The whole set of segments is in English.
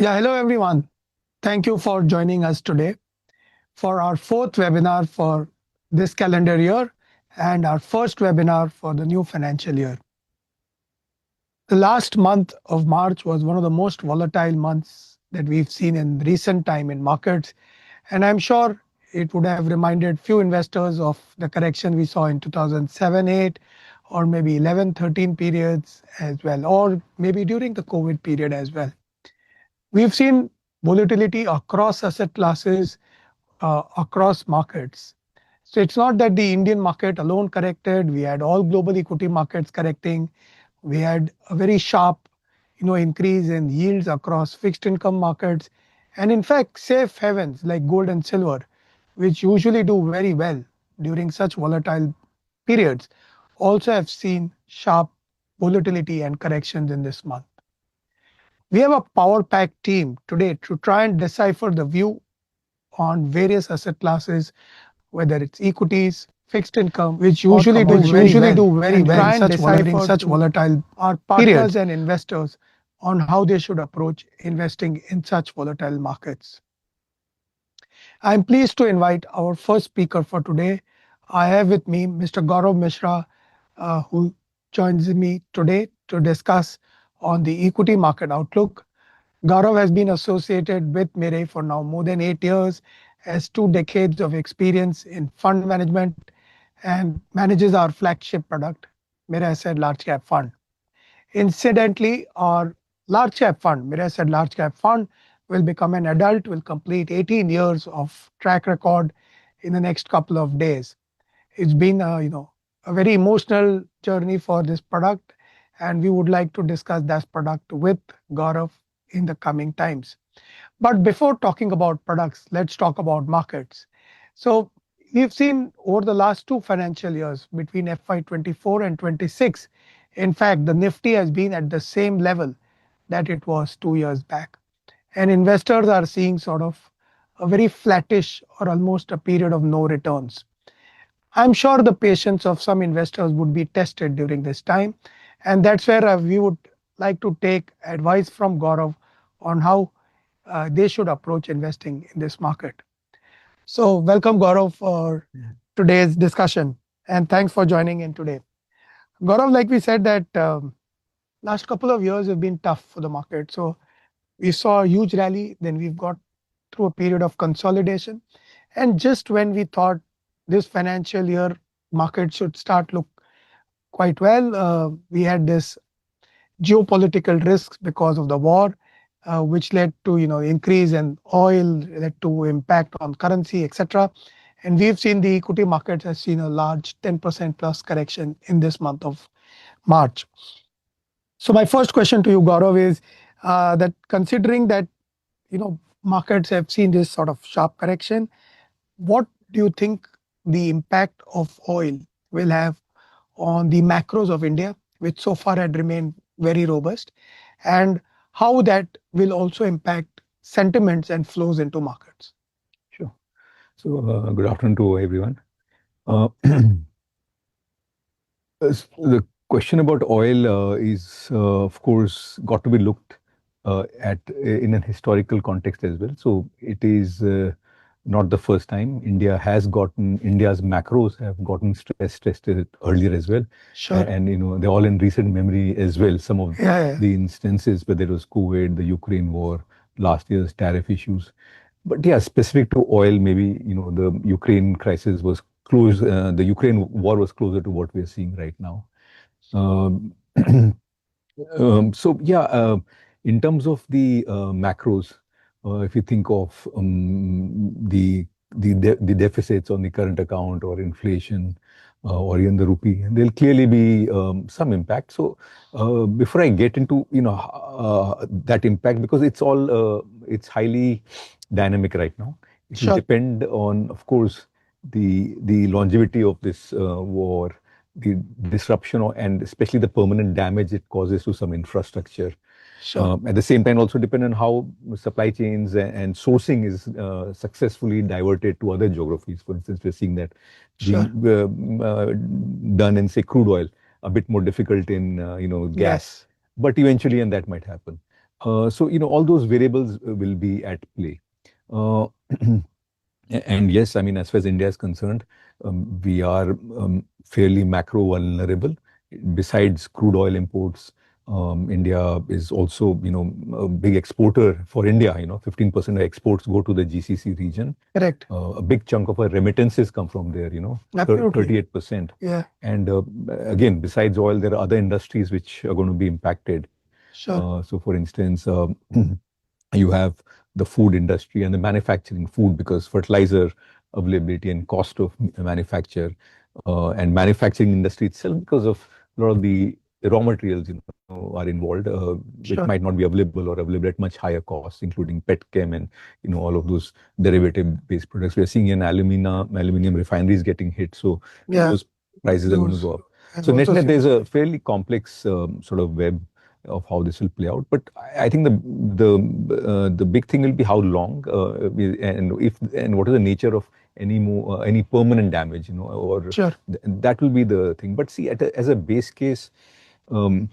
Yeah, hello everyone. Thank you for joining us today for our fourth webinar for this calendar year and our first webinar for the new financial year. The last month of March was one of the most volatile months that we've seen in recent time in markets, and I'm sure it would have reminded few investors of the correction we saw in 2007-8 or maybe 11-13 periods as well, or maybe during the COVID period as well. We've seen volatility across asset classes, across markets. So it's not that the Indian market alone corrected. We had all global equity markets correcting. We had a very sharp, increase in yields across fixed income markets, and in fact, safe havens like gold and silver, which usually do very well during such volatile periods, also have seen sharp volatility and corrections in this month. We have a power-packed team today to try and decipher the view on various asset classes, whether it's equities, fixed income, which usually do very well in such volatile our partners and investors on how they should approach investing in such volatile markets. I'm pleased to invite our first speaker for today. I have with me Mr. Gaurav Mishra, who joins me today to discuss on the equity market outlook. Gaurav has been associated with Mirae for now more than 8 years, has 2 decades of experience in fund management, and manages our flagship product, Mirae Asset Large Cap Fund. Incidentally, our large cap fund, Mirae Asset Large Cap Fund, will become an adult, will complete 18 years of track record in the next couple of days. It's been a very emotional journey for this product, and we would like to discuss that product with Gaurav in the coming times. But before talking about products, let's talk about markets. So we've seen over the last 2 financial years between FY24 and 26, in fact, the Nifty has been at the same level that it was 2 years back. And investors are seeing sort of a very flattish or almost a period of no returns. I'm sure the patience of some investors would be tested during this time. And that's where we would like to take advice from Gaurav on how they should approach investing in this market. So welcome Gaurav for today's discussion, and thanks for joining in today. Gaurav, like we said that last couple of years have been tough for the market. So we saw a huge rally, then we've got through a period of consolidation. And just when we thought this financial year market should start look quite well, we had this geopolitical risks because of the war, which led to increase in oil, led to impact on currency, etc. And we've seen the equity market has seen a large 10% plus correction in this month of March. So my first question to you, Gaurav, is that considering that markets have seen this sort of sharp correction, what do you think the impact of oil will have on the macros of India, which so far had remained very robust, and how that will also impact sentiments and flows into markets? Sure. So good afternoon to everyone. The question about oil is, of course, got to be looked at in an historical context as well. So it is not the first time India's macros have gotten stress tested earlier as well. Sure. And they're all in recent memory as well. Some of the instances, whether it was COVID, the Ukraine war, last year's tariff issues. But yeah, specific to oil, maybe the Ukraine crisis was close. The Ukraine war was closer to what we are seeing right now. So yeah, in terms of the macros, if you think of the deficits on the current account or inflation or even the rupee, there'll clearly be some impact. So before I get into that impact, because it's highly dynamic right now. It will depend on, of course, the longevity of this war, the disruption, and especially the permanent damage it causes to some infrastructure. Sure. At the same time, also depend on how supply chains and sourcing is successfully diverted to other geographies. For instance, we're seeing that done in, say, crude oil, a bit more difficult in gas. But eventually, and that might happen. So, all those variables will be at play. Uh, and yes, I mean, as far as India is concerned, we are fairly macro vulnerable. Besides crude oil imports, India is also, a big exporter for India. 15% of exports go to the GCC region. Correct. A big chunk of our remittances come from there, Absolutely. 38%. Yeah. And again, besides oil, there are other industries which are going to be impacted. Sure. So, for instance, you have the food industry and the manufacturing food because fertilizer availability and cost of manufacture and manufacturing industry itself because of a lot of the raw materials are involved which might Sure. not be available or available at much higher costs including petchem and all of those derivative based products. We are seeing in aluminum refineries getting hit, so Yeah. those prices are going to Those go up. I've So also net seen. there's a fairly complex sort of web of how this will play out. But I think the big thing will be how long and what is the nature of any permanent damage, or Sure. that will be the thing. But see, as a base case, um,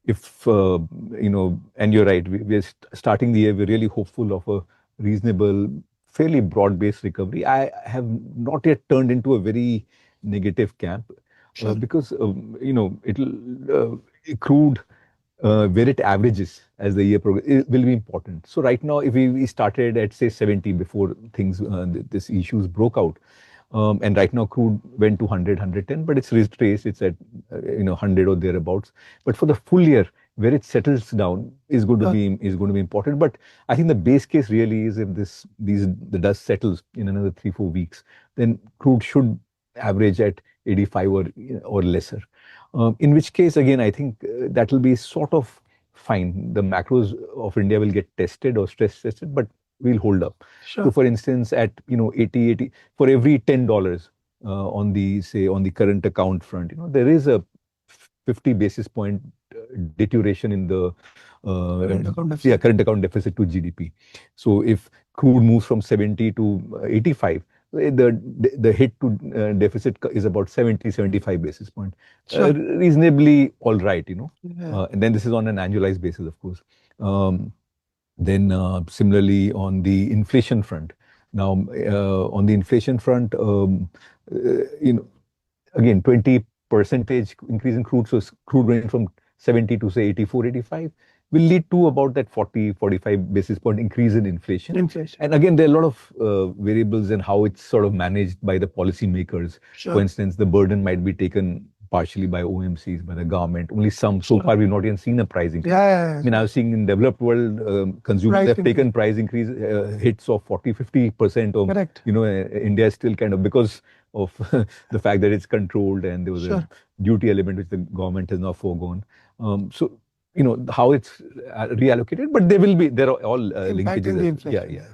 if and you're right, we're starting the year, we're really hopeful of a reasonable, fairly broad-based recovery. I have not yet turned into a very negative camp Sure. because it'll crude where it averages as the year progresses will be important. So right now, if we started at say 70 before things this issues broke out, and right now crude went to 100, but it's retraced. It's at 100 or thereabouts. But for the full year, where it settles down Sure. is going to be important. But I think the base case really is if the dust settles in another 3-4 weeks, then crude should average at 85 or lesser. In which case, again, I think that will be sort of fine. The macros of India will get tested or stress tested, but we'll hold up. So, Sure. for instance, at 80 for every $10 on the current account front, there is a 50 basis point deterioration in the Current account deficit. current account deficit to GDP. So, if crude moves from 70 to 85, the hit to deficit is about 70-75 basis point. Sure. Reasonably all right, Yeah. and then this is on an annualized basis, of course. Then similarly on the inflation front. Now, on the inflation front, again, 20 percentage increase in crude, so crude went from 70 to say 84, 85, will lead to about that 40-45 basis point increase in inflation. Inflation. And again, there are a lot of variables in how it's sort of managed by the policymakers. For Sure. instance, the burden might be taken partially by OMCs, by the government. Only some. So Sure. far, we've not even seen a price Yeah. increase. Yeah. I mean, I was seeing in developed world consumers Price have increase. taken price increase hits of 40-50% of, Correct. India is still kind of because of the fact that it's controlled and there was a Sure. duty element which the government has now foregone. So, how it's reallocated, but there are all Impact linkages in the as well. Yeah, inflation. yeah. Yeah.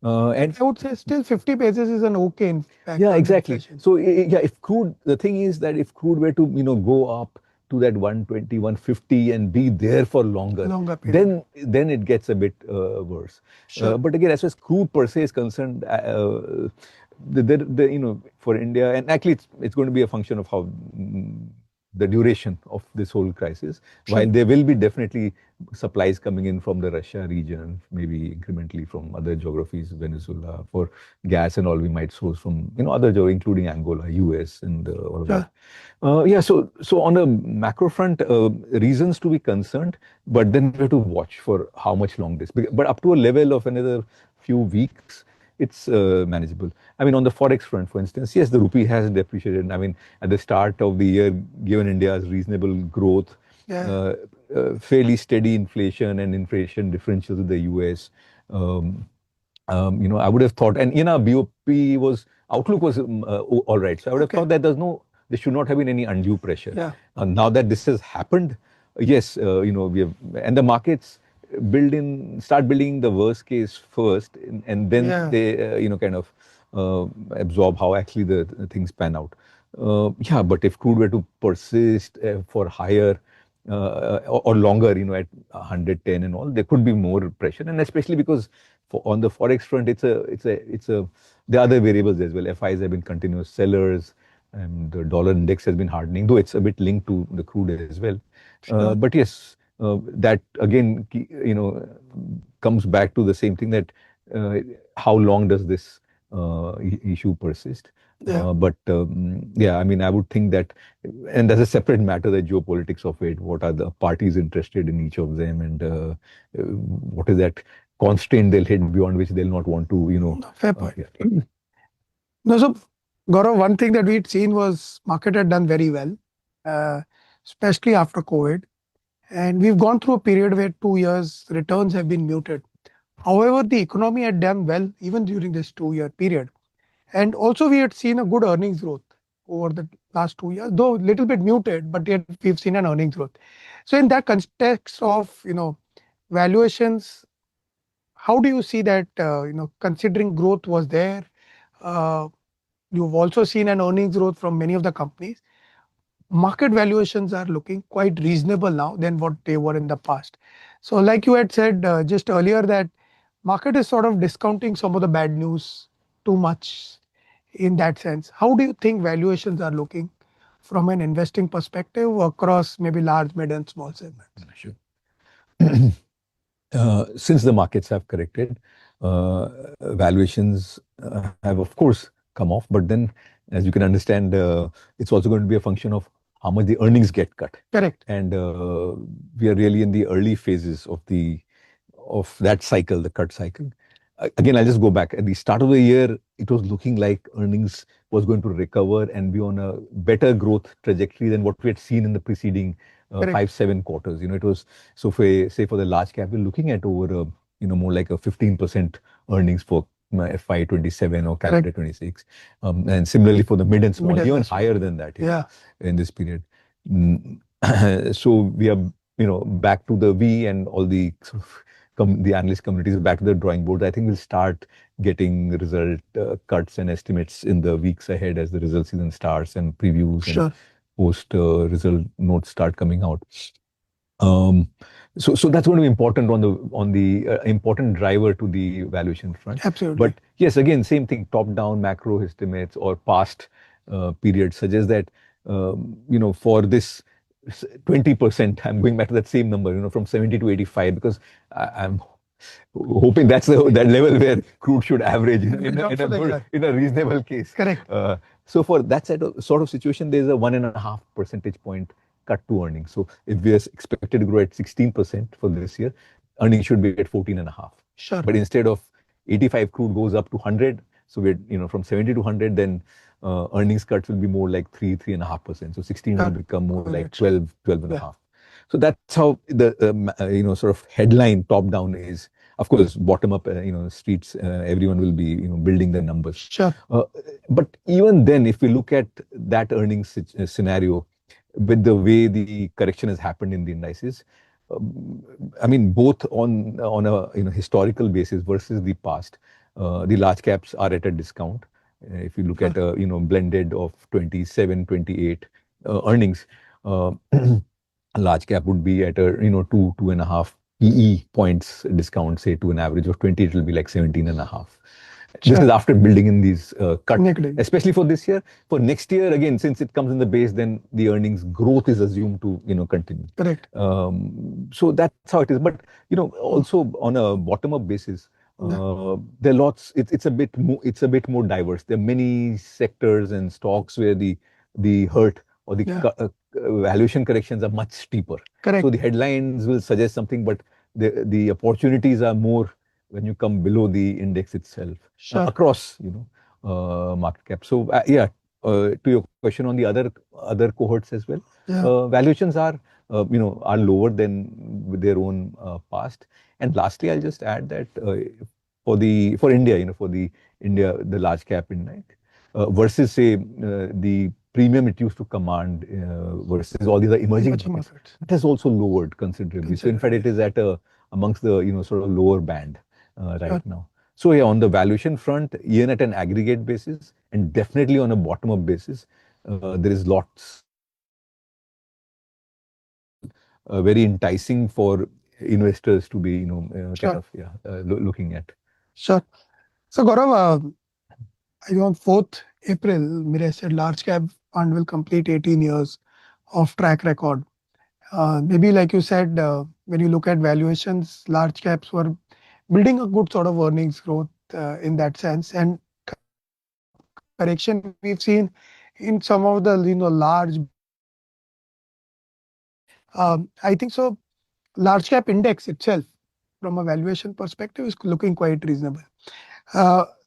But And I would say still 50 basis is an okay impact yeah, on the exactly. inflation. So yeah, if crude, the thing is that if crude were to go up to that 120, 150 and be there for longer, Longer period. then it gets a bit worse. Sure. But again, as far as crude per se is concerned, for India, and actually it's going to be a function of how the duration of this whole crisis. Sure. While there will be definitely supplies coming in from the Russia region, maybe incrementally from other geographies, Venezuela, for gas and all we might source from other including Angola, US, and all of that. Sure. Yeah, so on a macro front, reasons to be concerned, but then we have to watch for how much long this. But up to a level of another few weeks, it's manageable. I mean, on the forex front, for instance, yes, the rupee has depreciated. I mean, at the start of the year, given India's reasonable growth, Yeah. uh, fairly steady inflation and inflation differentials with the US. Um, I would have thought, and our BOP outlook was all right. So I would have Okay. thought that there should not have been any undue pressure. Yeah. Now that this has happened, yes, we have, and the markets start building the worst case first, and then Yeah. they, kind of absorb how actually the things pan out. Yeah, but if crude were to persist for higher or longer, at 110 and all, there could be more pressure, and especially because on the forex front, there are other variables as well. FIs have been continuous sellers, and the dollar index has been hardening, though it's a bit linked to the crude as well. Sure. But yes, that again, comes back to the same thing, that uh, how long does this issue persist? Yeah, But yeah, I mean, I would think that, and that's a separate matter, the geopolitics of it. What are the parties interested in each of them, and what is that constraint they'll hit beyond which they'll not want to, no, fair point. yeah. No, so Gaurav, one thing that we'd seen was market had done very well, uh, especially after COVID. And we've gone through a period where 2 years returns have been muted. However, the economy had done well even during this 2 year period. And also we had seen a good earnings growth over the last 2 years, though a little bit muted, but yet we've seen an earnings growth. So in that context of, valuations, how do you see that, considering growth was there, uh, you've also seen an earnings growth from many of the companies. Market valuations are looking quite reasonable now than what they were in the past. So, like you had said just earlier, that market is sort of discounting some of the bad news too much in that sense. How do you think valuations are looking from an investing perspective across maybe large, mid, and small segments? Sure. Since the markets have corrected, valuations have, of course, come off. But then, as you can understand, it's also going to be a function of how much the earnings get cut. Correct. And we are really in the early phases of that cycle, the cut cycle. Again, I'll just go back. At the start of the year, it was looking like earnings was going to recover and be on a better growth trajectory than what we had seen in the preceding Correct. 5-7 quarters. It was, so for say for the large cap, we're looking at over more like a 15% earnings for FY27 or calendar 26, and similarly for the mid and small, even higher than that. Yeah. In this period. So we are back to the V, and all the sort of the analyst communities back to the drawing board. I think we'll start getting result cuts and estimates in the weeks ahead as the result season starts and previews and post result notes start coming out. So that's going to be important on the important driver to the valuation front. Absolutely. But yes, again, same thing. Top-down macro estimates or past periods suggest that for this 20%, I'm going back to that same number, from 70 to 85, because I'm hoping that's that level where crude should average in a reasonable case. Correct. So for that sort of situation, there's a 1.5 percentage point cut to earnings. So if we are expected to grow at 16% for this year, earnings should be at 14.5. Sure. But instead of 85, crude goes up to 100. So we're from 70 to 100, then earnings cuts will be more like 3.5%. So 16 will become more like 12.5. Yeah. So that's how the sort of headline top down is. Of course, bottom up, streets, everyone will be building their numbers. Sure. But even then, if we look at that earnings scenario, with the way the correction has happened in the indices, I mean, both on a historical basis versus the past, the large caps are at a discount. If you look at a blended of 27, 28 earnings, large cap would be at a 2.5 PE points discount, say to an average of 20, it will be like 17.5. This is after building in these cuts, especially for this year. For next year, again, since it comes in the base, then the earnings growth is assumed to continue. Correct. So that's how it is. But also on a bottom-up basis, there are lots. It's a bit more diverse. There are many sectors and stocks where the hurt or the valuation corrections are much steeper. Correct. So the headlines will suggest something, but the opportunities are more when you come below the index itself, across market cap. So to your question on the other cohorts as well, valuations are lower than their own past. And lastly, I'll just add that for India, the large cap index versus say the premium it used to command versus all these other emerging markets, it has also lowered considerably. So in fact, it is at amongst the sort of lower band right now. So on the valuation front, even at an aggregate basis and definitely on a bottom-up basis, there is lots very enticing for investors to be looking at. Sure. So Gaurav, on 4th April, Mira said large cap fund will complete 18 years of track record. Maybe like you said, when you look at valuations, large caps were building a good sort of earnings growth in that sense. And correction we've seen in some of the large blue chip stocks. I think so. Large cap index itself, from a valuation perspective, is looking quite reasonable.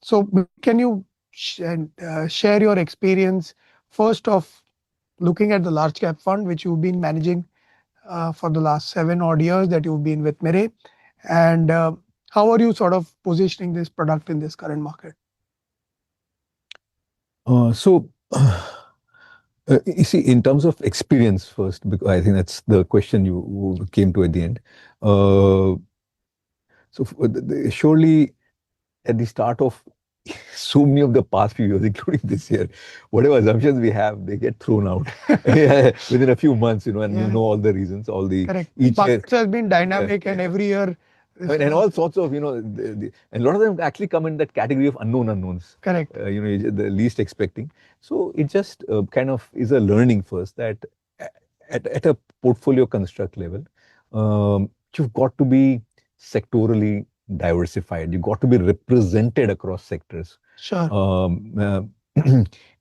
So can you share your experience first of looking at the large cap fund, which you've been managing for the last 7 odd years that you've been with Mire, and how are you sort of positioning this product in this current market? So, you see, in terms of experience first, because I think that's the question you came to at the end. Surely at the start of so many of the past few years, including this year, whatever assumptions we have, they get thrown out within a few months, and you Yeah, know all the reasons, all the correct. each year. Markets has been uh, dynamic, and every year I this mean, and all sorts of, and a lot of them actually come in that category of unknown unknowns, correct. the least expecting. So it just kind of is a learning first that at a portfolio construct level, you've got to be sectorally diversified. You've got to be represented across sectors. Sure,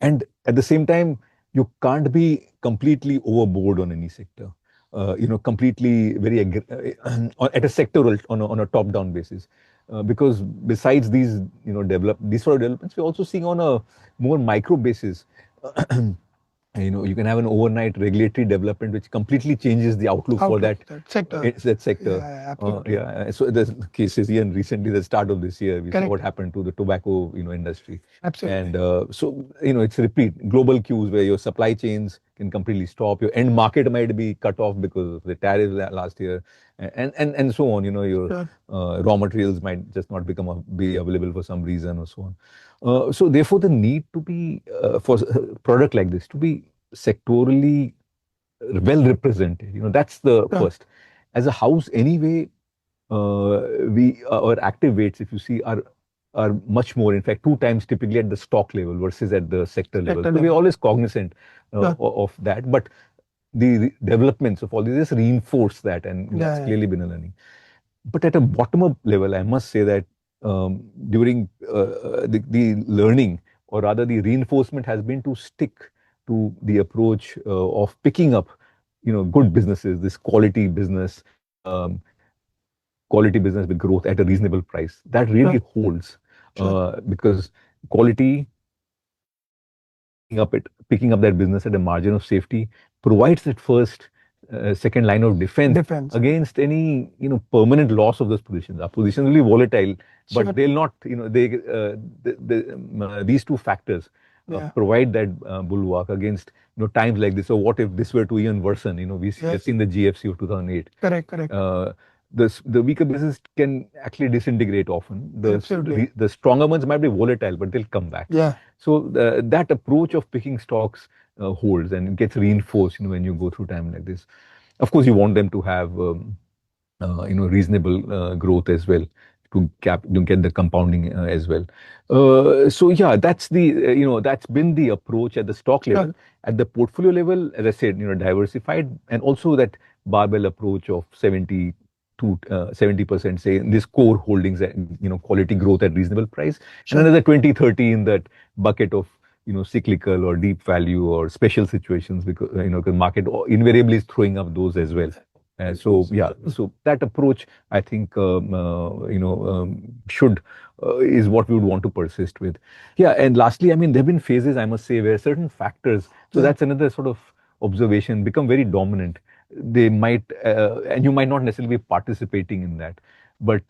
And at the same time, you can't be completely overboard on any sector. Completely very at a sectoral on a top-down basis, because besides these these sort of developments, we're also seeing on a more micro basis. You can have an overnight regulatory development which completely changes the outlook for outlook that that sector. that sector. Yeah, absolutely. Yeah, so there's cases even recently, the start of this year, we saw what Correct. happened to the tobacco, industry, Absolutely. and so it's repeat global cues where your supply chains can completely stop, your end market might be cut off because of the tariffs last year, and so on. Your Sure. raw materials might just not be available for some reason or so on. So therefore, the need to be for a product like this to be sectorally well represented. That's the Sure. first. As a house, anyway, we our active weights, if you see, are much more. In fact, two times typically at the stock level versus at the sector level. Sector So we're level. always cognizant Sure. of that. But the developments of all this just reinforce that, and Yeah, that's yeah. clearly been a learning. But at a bottom-up level, I must say that during the learning, or rather the reinforcement, has been to stick to the approach of picking up, good businesses, this um, quality business with growth at a reasonable price. That really Sure. holds, Sure. because quality, picking up that business at a margin of safety provides that first, second line of defense Defense. against any permanent loss of those positions. Our positions will be volatile, but Sure. they'll not. These two factors Yeah. provide that bulwark against times like this. So what if this were to even worsen? We have Yes. seen the GFC of 2008. Correct. Correct. The weaker business can actually disintegrate often. Absolutely. The stronger ones might be volatile, but they'll come back. Yeah. So that approach of picking stocks holds and gets reinforced, when you go through time like this. Of course, you want them to have reasonable growth as well, to get the compounding as well. So yeah, that's been the approach at the stock Sure. level. At the portfolio level, as I said, diversified, and also that barbell approach of 70%, say, in this core holdings, quality growth at reasonable price, and Sure. another 20-30 in that bucket of cyclical or deep value or special situations, because the market invariably is throwing up those as well. So yeah, so that approach, I think, should is what we would want to persist with. Yeah, and lastly, I mean, there have been phases, I must say, where certain factors. So Yeah. that's another sort of observation, become very dominant. They might, and you might not necessarily be participating in that, but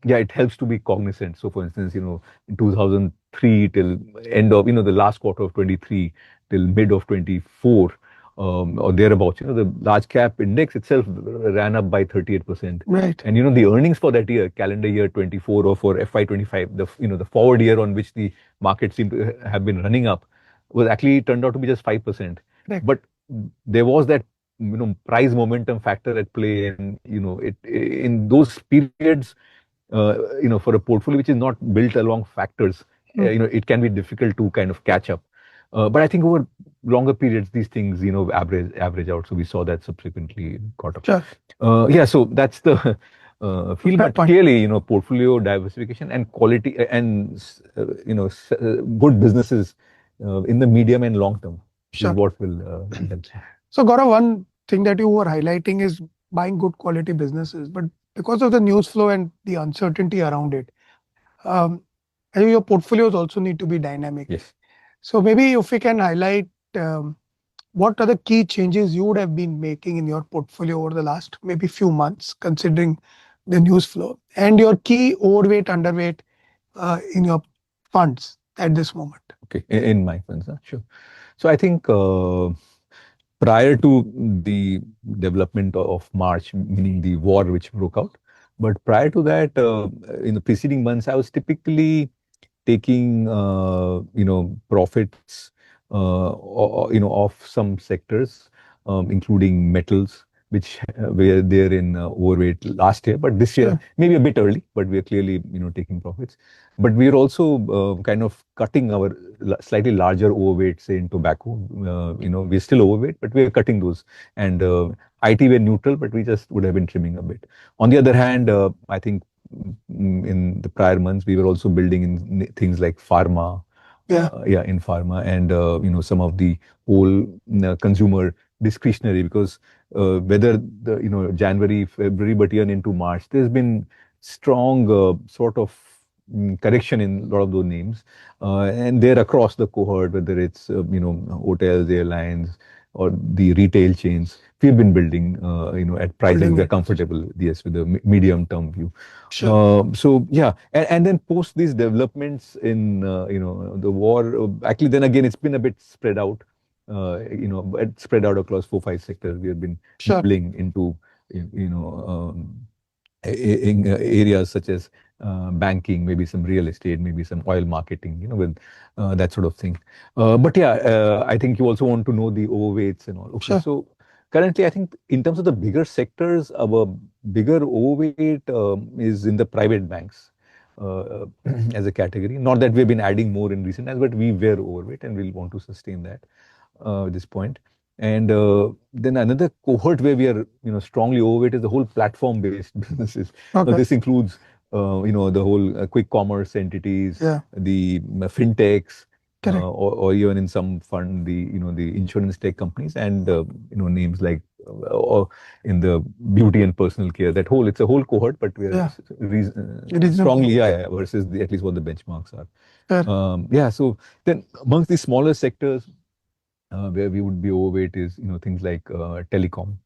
yeah, it helps to be cognizant. So, for instance, in 2003 till end of the last quarter of 23 till mid of 24, or thereabouts, the large cap index itself ran up by 38%. Right. And the earnings for that year, calendar year 24, or for FY25, the forward year on which the market seemed to have been running up, was actually turned out to be just 5%. Correct. But there was that price momentum factor at play, and it in those periods, for a portfolio which is not built along factors, Mm. it can be difficult to kind of catch up. But I think over longer periods, these things, average out. So we saw that subsequently caught up. Sure. Yeah, so that's the feel, Fair but point. clearly, portfolio diversification and quality and good businesses in the medium and long term is Sure. what will help. So, Gaurav, one thing that you were highlighting is buying good quality businesses, but because of the news flow and the uncertainty around it, um, I think your portfolios also need to be dynamic. Yes. So, maybe if we can highlight what are the key changes you would have been making in your portfolio over the last maybe few months, considering the news flow, and your key overweight, underweight in your funds at this moment. Okay. In my funds, sure. So I think prior to the development of March, meaning the war which broke out, but prior to that, in the preceding months, I was typically taking profits of some sectors, including metals, which were there in overweight last year, but this year Sure. maybe a bit early, but we are clearly taking profits. But we are also kind of cutting our slightly larger overweight, say in tobacco. We're still overweight, but we are cutting those. And IT were neutral, but we just would have been trimming a bit. On the other hand, I think in the prior months, we were also building in things like pharma, Yeah. in pharma, and some of the whole consumer discretionary, because whether the January, February, but even into March, there's been strong sort of correction in a lot of those names, and they're across the cohort, whether it's hotels, airlines, or the retail chains. We've been building, at prices Holding we're it. comfortable, yes, with a medium term view. Sure. So yeah, and then post these developments in the war, actually then again it's been a bit spread out, but spread out across 4, 5 sectors. We have been Sure. building into in areas such as banking, maybe some real estate, maybe some oil marketing, with that sort of thing. But yeah, I think you also want to know the overweights and all. Okay, Sure. so currently, I think in terms of the bigger sectors, our bigger overweight is in the private banks as a category. Not that we've been adding more in recent times, but we were overweight and we'll want to sustain that at this point. And then another cohort where we are, strongly overweight is the whole platform-based businesses. Now, Okay. this includes, the whole quick commerce entities, Yeah. the fintechs, Correct. or even in some fund, the insurance tech companies, and names like or in the beauty and personal care. It's a whole cohort, but we are Yeah. Reasonable. strongly, yeah, versus at least what the benchmarks are. Fair. Yeah, so then amongst the smaller sectors where we would be overweight is things like telecom.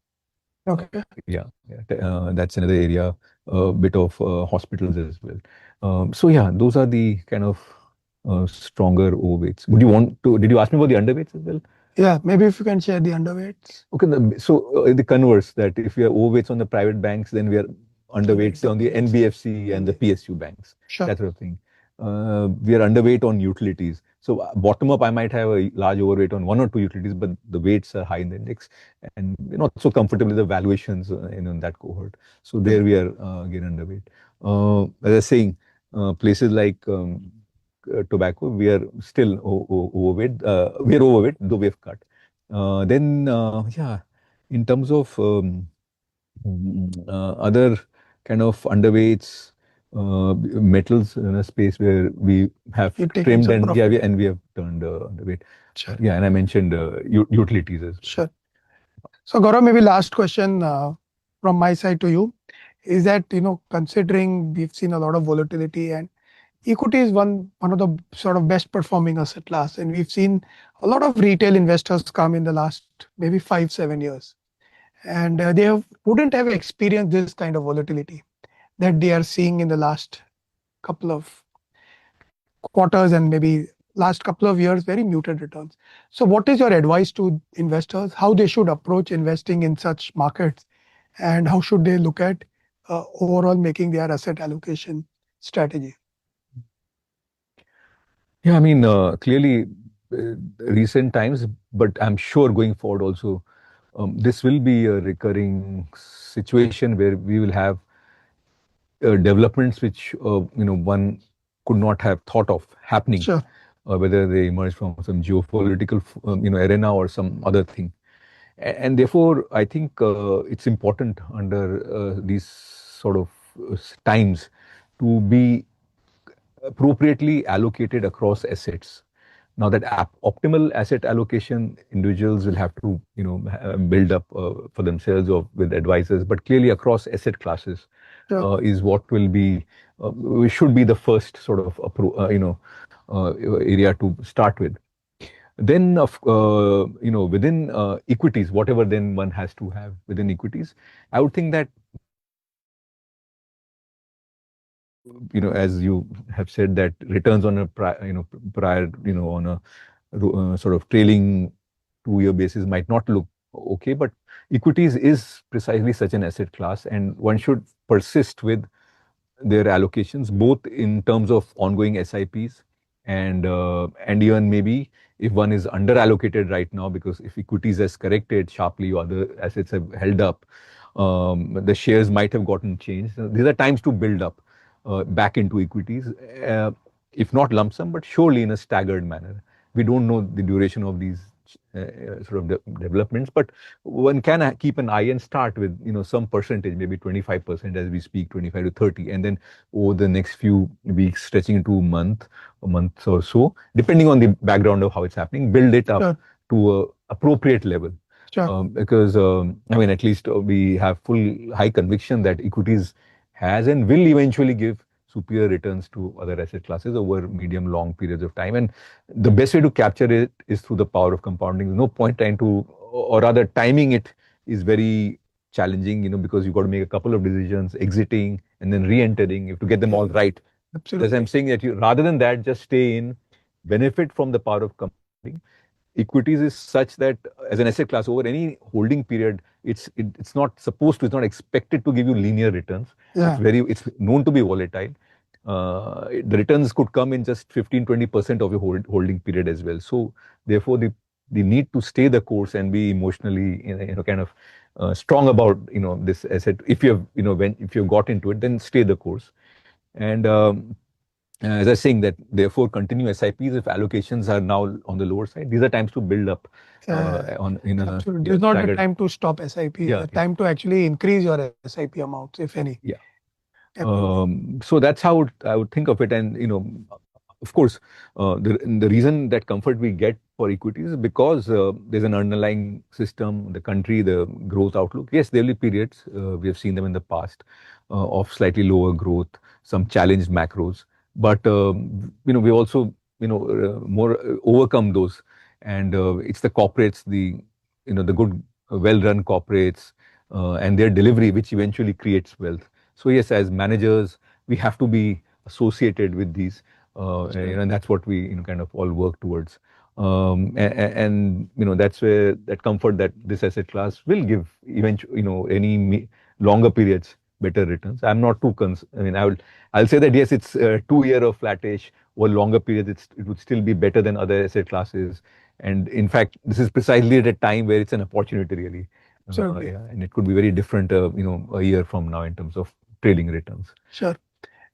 Okay. That's another area. A bit of hospitals as well. So yeah, those are the kind of stronger overweights. Would you want to? Did you ask me about the underweights as well? Yeah. Maybe if you can share the underweights. Okay, so the converse, that if we are overweights on the private banks, then we are underweight, say, on the NBFC and the PSU banks, Sure. that sort of thing. We are underweight on utilities. So bottom up, I might have a large overweight on one or two utilities, but the weights are high in the index, and we're not so comfortable with the valuations in that cohort. So there we are again underweight. As I was saying, places like tobacco, we are still overweight. We are overweight, though we have cut. Yeah, in terms of other kind of underweights, metals in a space where we have You're taking trimmed, some and yeah, profit. and we have turned underweight. Sure. Yeah, and I mentioned utilities as well. Sure. So, Gaurav, maybe last question from my side to you is that, considering we've seen a lot of volatility and equity is one of the sort of best performing asset class, and we've seen a lot of retail investors come in the last maybe 5, 7 years, and wouldn't have experienced this kind of volatility that they are seeing in the last couple of quarters and maybe last couple of years, very muted returns. So, what is your advice to investors? How they should approach investing in such markets, and how should they look at overall making their asset allocation strategy? Yeah, I mean, clearly, recent times, but I'm sure going forward also, this will be a recurring situation where we will have developments which one could not have thought of happening. Sure. whether they emerge from some geopolitical arena or some other thing. And therefore, I think it's important under these sort of times to be appropriately allocated across assets. Now that optimal asset allocation, individuals will have to build up for themselves or with advisors, but clearly across asset classes Sure. is what will be should be the first sort of area to start with. Then within equities, whatever then one has to have within equities, I would think that as you have said, that returns on a prior on a sort of trailing 2-year basis might not look okay, but equities is precisely such an asset class, and one should persist with their allocations, both in terms of ongoing SIPs and even maybe if one is under allocated right now, because if equities has corrected sharply or other assets have held up, the shares might have gotten changed. These are times to build up back into equities, if not lump sum, but surely in a staggered manner. We don't know the duration of these sort of developments, but one can keep an eye and start with some percentage, maybe 25% as we speak, 25 to 30, and then over the next few weeks, stretching into a month or so, depending on the background of how it's happening, build it up Sure. to a appropriate level. Sure. Because I mean, at least we have full high conviction that equities has and will eventually give superior returns to other asset classes over medium long periods of time. And the best way to capture it is through the power of compounding. There's no point trying to, or rather timing it is very challenging, because you've got to make a couple of decisions, exiting and then re-entering. You have to get them all right. As I'm Absolutely. saying that rather than that, just stay in, benefit from the power of compounding. Equities is such that as an asset class over any holding period, it's not supposed to, it's not expected to give you linear returns. Yeah. It's known to be volatile. The returns could come in just 15-20% of your holding period as well. So therefore, the need to stay the course and be emotionally kind of strong about this asset. If you have if you've got into it, then stay the course. And as I was saying that, therefore, continue SIPs if allocations are now on the lower side. These are times to build up on in a Absolutely. This is not the staggered. time to stop SIP. It's Yeah, the yeah, time to actually increase your SIP amounts, if any. yeah. Absolutely. So that's how I would think of it. And of course, the reason that comfort we get for equities is because there's an underlying system, the country, the growth outlook. Yes, there will be periods, we have seen them in the past, of slightly lower growth, some challenged macros. But we also more overcome those, and it's the corporates, the good, well-run corporates, and their delivery, which eventually creates wealth. So yes, as managers, we have to be associated with these, Sure. and that's what we kind of all work towards. And that's where that comfort that this asset class will give eventually, any longer periods better returns. I'm not too I mean, I'll say that yes, it's 2 year of flattish. Over longer periods, it would still be better than other asset classes. And in fact, this is precisely at a time where it's an opportunity, really. Absolutely. Yeah, and it could be very different, a year from now in terms of trailing returns. Sure.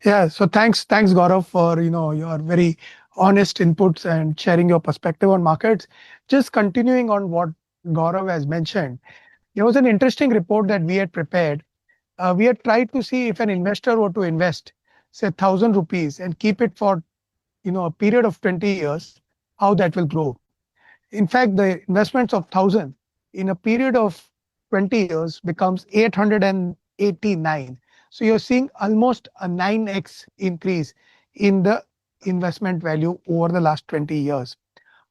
Yeah. So thanks, Gaurav, for your very honest inputs and sharing your perspective on markets. Just continuing on what Gaurav has mentioned, there was an interesting report that we had prepared. We had tried to see if an investor were to invest, say, 1,000 rupees and keep it for a period of 20 years, how that will grow. In fact, the investments of 1,000 in a period of 20 years becomes 889. So you're seeing almost a 9x increase in the investment value over the last 20 years.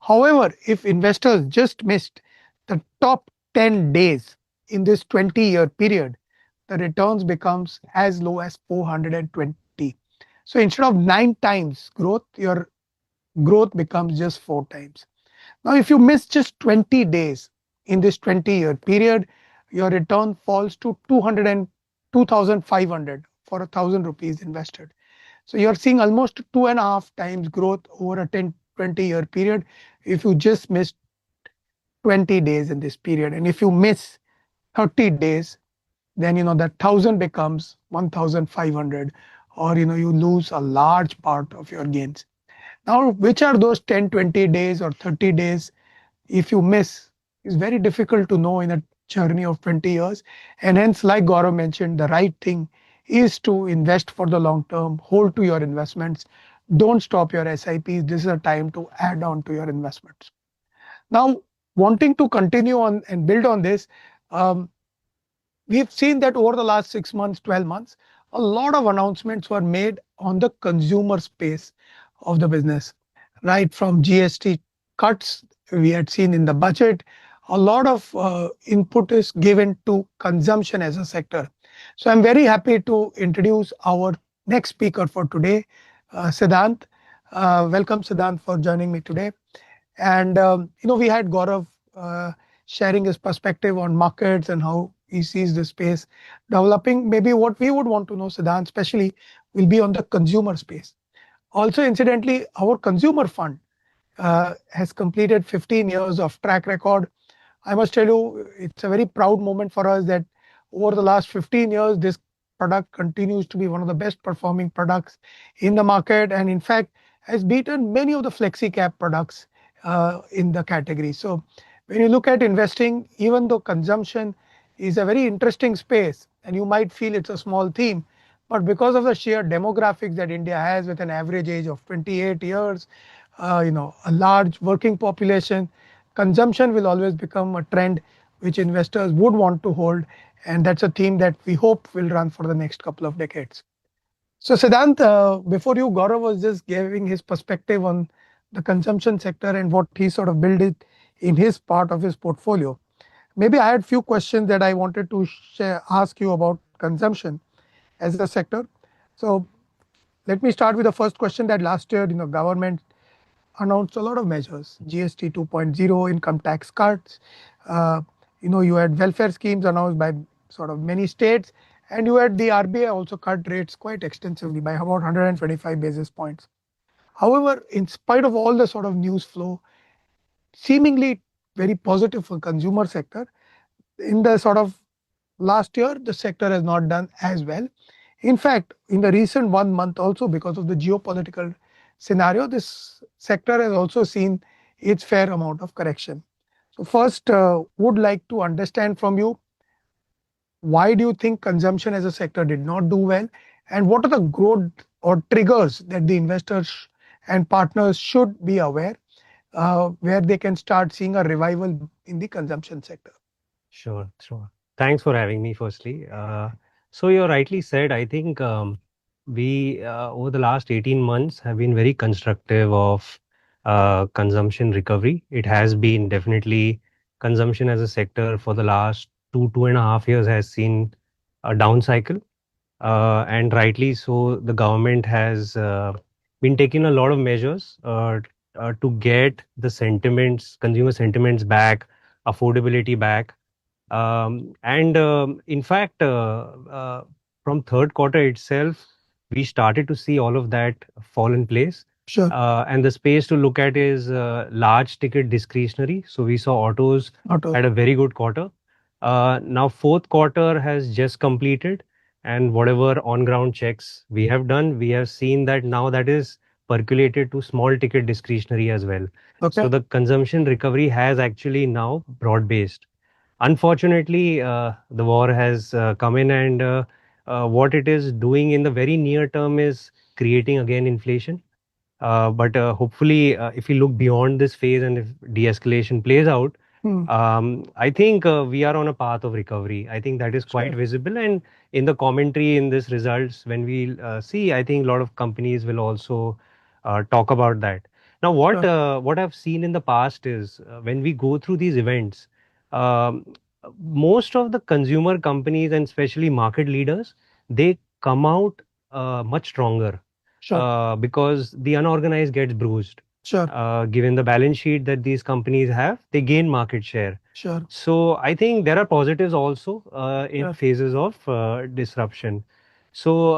However, if investors just missed the top 10 days in this 20-year period, the returns becomes as low as 420. So instead of 9 times growth, your growth becomes just 4 times. Now, if you miss just 20 days in this 20-year period, your return falls to 200 and 2,500 for 1,000 rupees invested. So you're seeing almost 2.5 times growth over a 20-year period if you just miss 20 days in this period. And if you miss 30 days, then that 1,000 becomes 1,500, or you lose a large part of your gains. Now, which are those 10, 20 days or 30 days if you miss is very difficult to know in a journey of 20 years. And hence, like Gaurav mentioned, the right thing is to invest for the long term, hold to your investments, don't stop your SIPs. This is a time to add on to your investments. Now, wanting to continue on and build on this, um, we've seen that over the last 6 months, 12 months, a lot of announcements were made on the consumer space of the business, right? From GST cuts we had seen in the budget, a lot of input is given to consumption as a sector. So I'm very happy to introduce our next speaker for today, Siddhant. Welcome, Siddhant, for joining me today. And we had Gaurav sharing his perspective on markets and how he sees the space developing. Maybe what we would want to know, Siddhant, especially, will be on the consumer space. Also, incidentally, our consumer fund has completed 15 years of track record. I must tell you, it's a very proud moment for us that over the last 15 years, this product continues to be one of the best performing products in the market, and in fact, has beaten many of the flexi cap products in the category. So, when you look at investing, even though consumption is a very interesting space, and you might feel it's a small theme, but because of the sheer demographics that India has, with an average age of 28 years, a large working population, consumption will always become a trend which investors would want to hold, and that's a theme that we hope will run for the next couple of decades. So, Siddhant, before you, Gaurav was just giving his perspective on the consumption sector and what he sort of built it in his part of his portfolio. Maybe I had few questions that I wanted to ask you about consumption as a sector. So, let me start with the first question. That last year, government announced a lot of measures: GST 2.0, income tax cuts. Uh, you had welfare schemes announced by sort of many states, and you had the RBI also cut rates quite extensively by about 125 basis points. However, in spite of all the sort of news flow, seemingly very positive for consumer sector, in the sort of last year, the sector has not done as well. In fact, in the recent 1 month also, because of the geopolitical scenario, this sector has also seen its fair amount of correction. So first, would like to understand from you, why do you think consumption as a sector did not do well? And what are the growth or triggers that the investors and partners should be aware, where they can start seeing a revival in the consumption sector? Sure, sure. Thanks for having me, firstly. So you rightly said, I think we, over the last 18 months, have been very constructive of consumption recovery. It has been definitely consumption as a sector for the last 2.5 years has seen a down cycle. And rightly so, the government has been taking a lot of measures to get the sentiments, consumer sentiments back, affordability back. And in fact, from third quarter itself, we started to see all of that fall in place. Sure. And the space to look at is large ticket discretionary. So we saw autos Auto. had a very good quarter. Now fourth quarter has just completed, and whatever on ground checks we have done, we have seen that now that is percolated to small ticket discretionary as well. Okay. So the consumption recovery has actually now broad based. Unfortunately, the war has come in, and what it is doing in the very near term is creating again inflation. But hopefully, if we look beyond this phase and if de-escalation plays out, I think we are on a path of recovery. I think that is quite Sure. visible. And in the commentary in this results, when we see, I think a lot of companies will also talk about that. Now, Sure. what I've seen in the past is when we go through these events, um, most of the consumer companies and especially market leaders, they come out much stronger Sure. because the unorganized gets bruised. Sure. Given the balance sheet that these companies have, they gain market share. Sure. So I think there are positives also in Sure. phases of disruption. So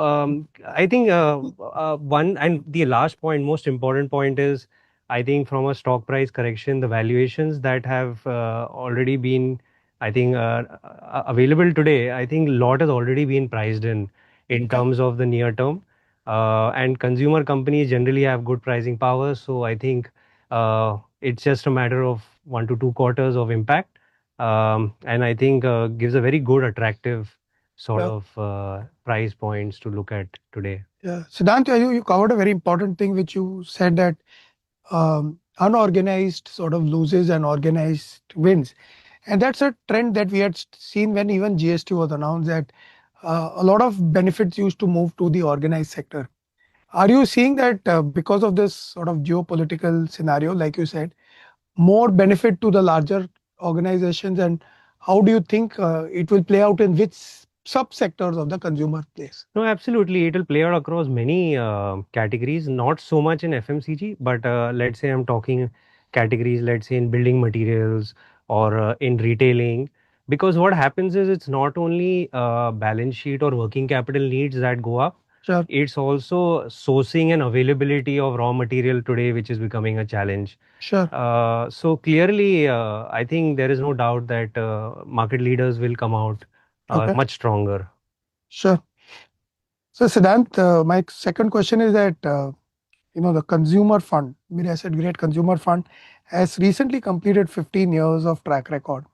I think one and the last point, most important point is, I think from a stock price correction, the valuations that have already been, I think, available today, I think a lot has already been priced in Okay. terms of the near term. And consumer companies generally have good pricing power. So I think it's just a matter of 1 to 2 quarters of impact. And I think gives a very good, attractive sort Yeah. of price points to look at today. Yeah. Siddhant, you covered a very important thing, which you said that unorganized sort of loses and organized wins. And that's a trend that we had seen when even GST was announced, that a lot of benefits used to move to the organized sector. Are you seeing that because of this sort of geopolitical scenario, like you said, more benefit to the larger organizations? And how do you think it will play out in which subsectors of the consumer place? No, absolutely. It will play out across many categories, not so much in FMCG, but let's say I'm talking categories, let's say in building materials or in retailing. Because what happens is it's not only balance sheet or working capital needs that go up, Sure, it's also sourcing and availability of raw material today, which is becoming a challenge. sure. So clearly, I think there is no doubt that market leaders will come out Okay, much stronger. sure. So Siddhant, my second question is that the consumer fund, Mirae Asset Great Consumer Fund, has recently completed 15 years of track record.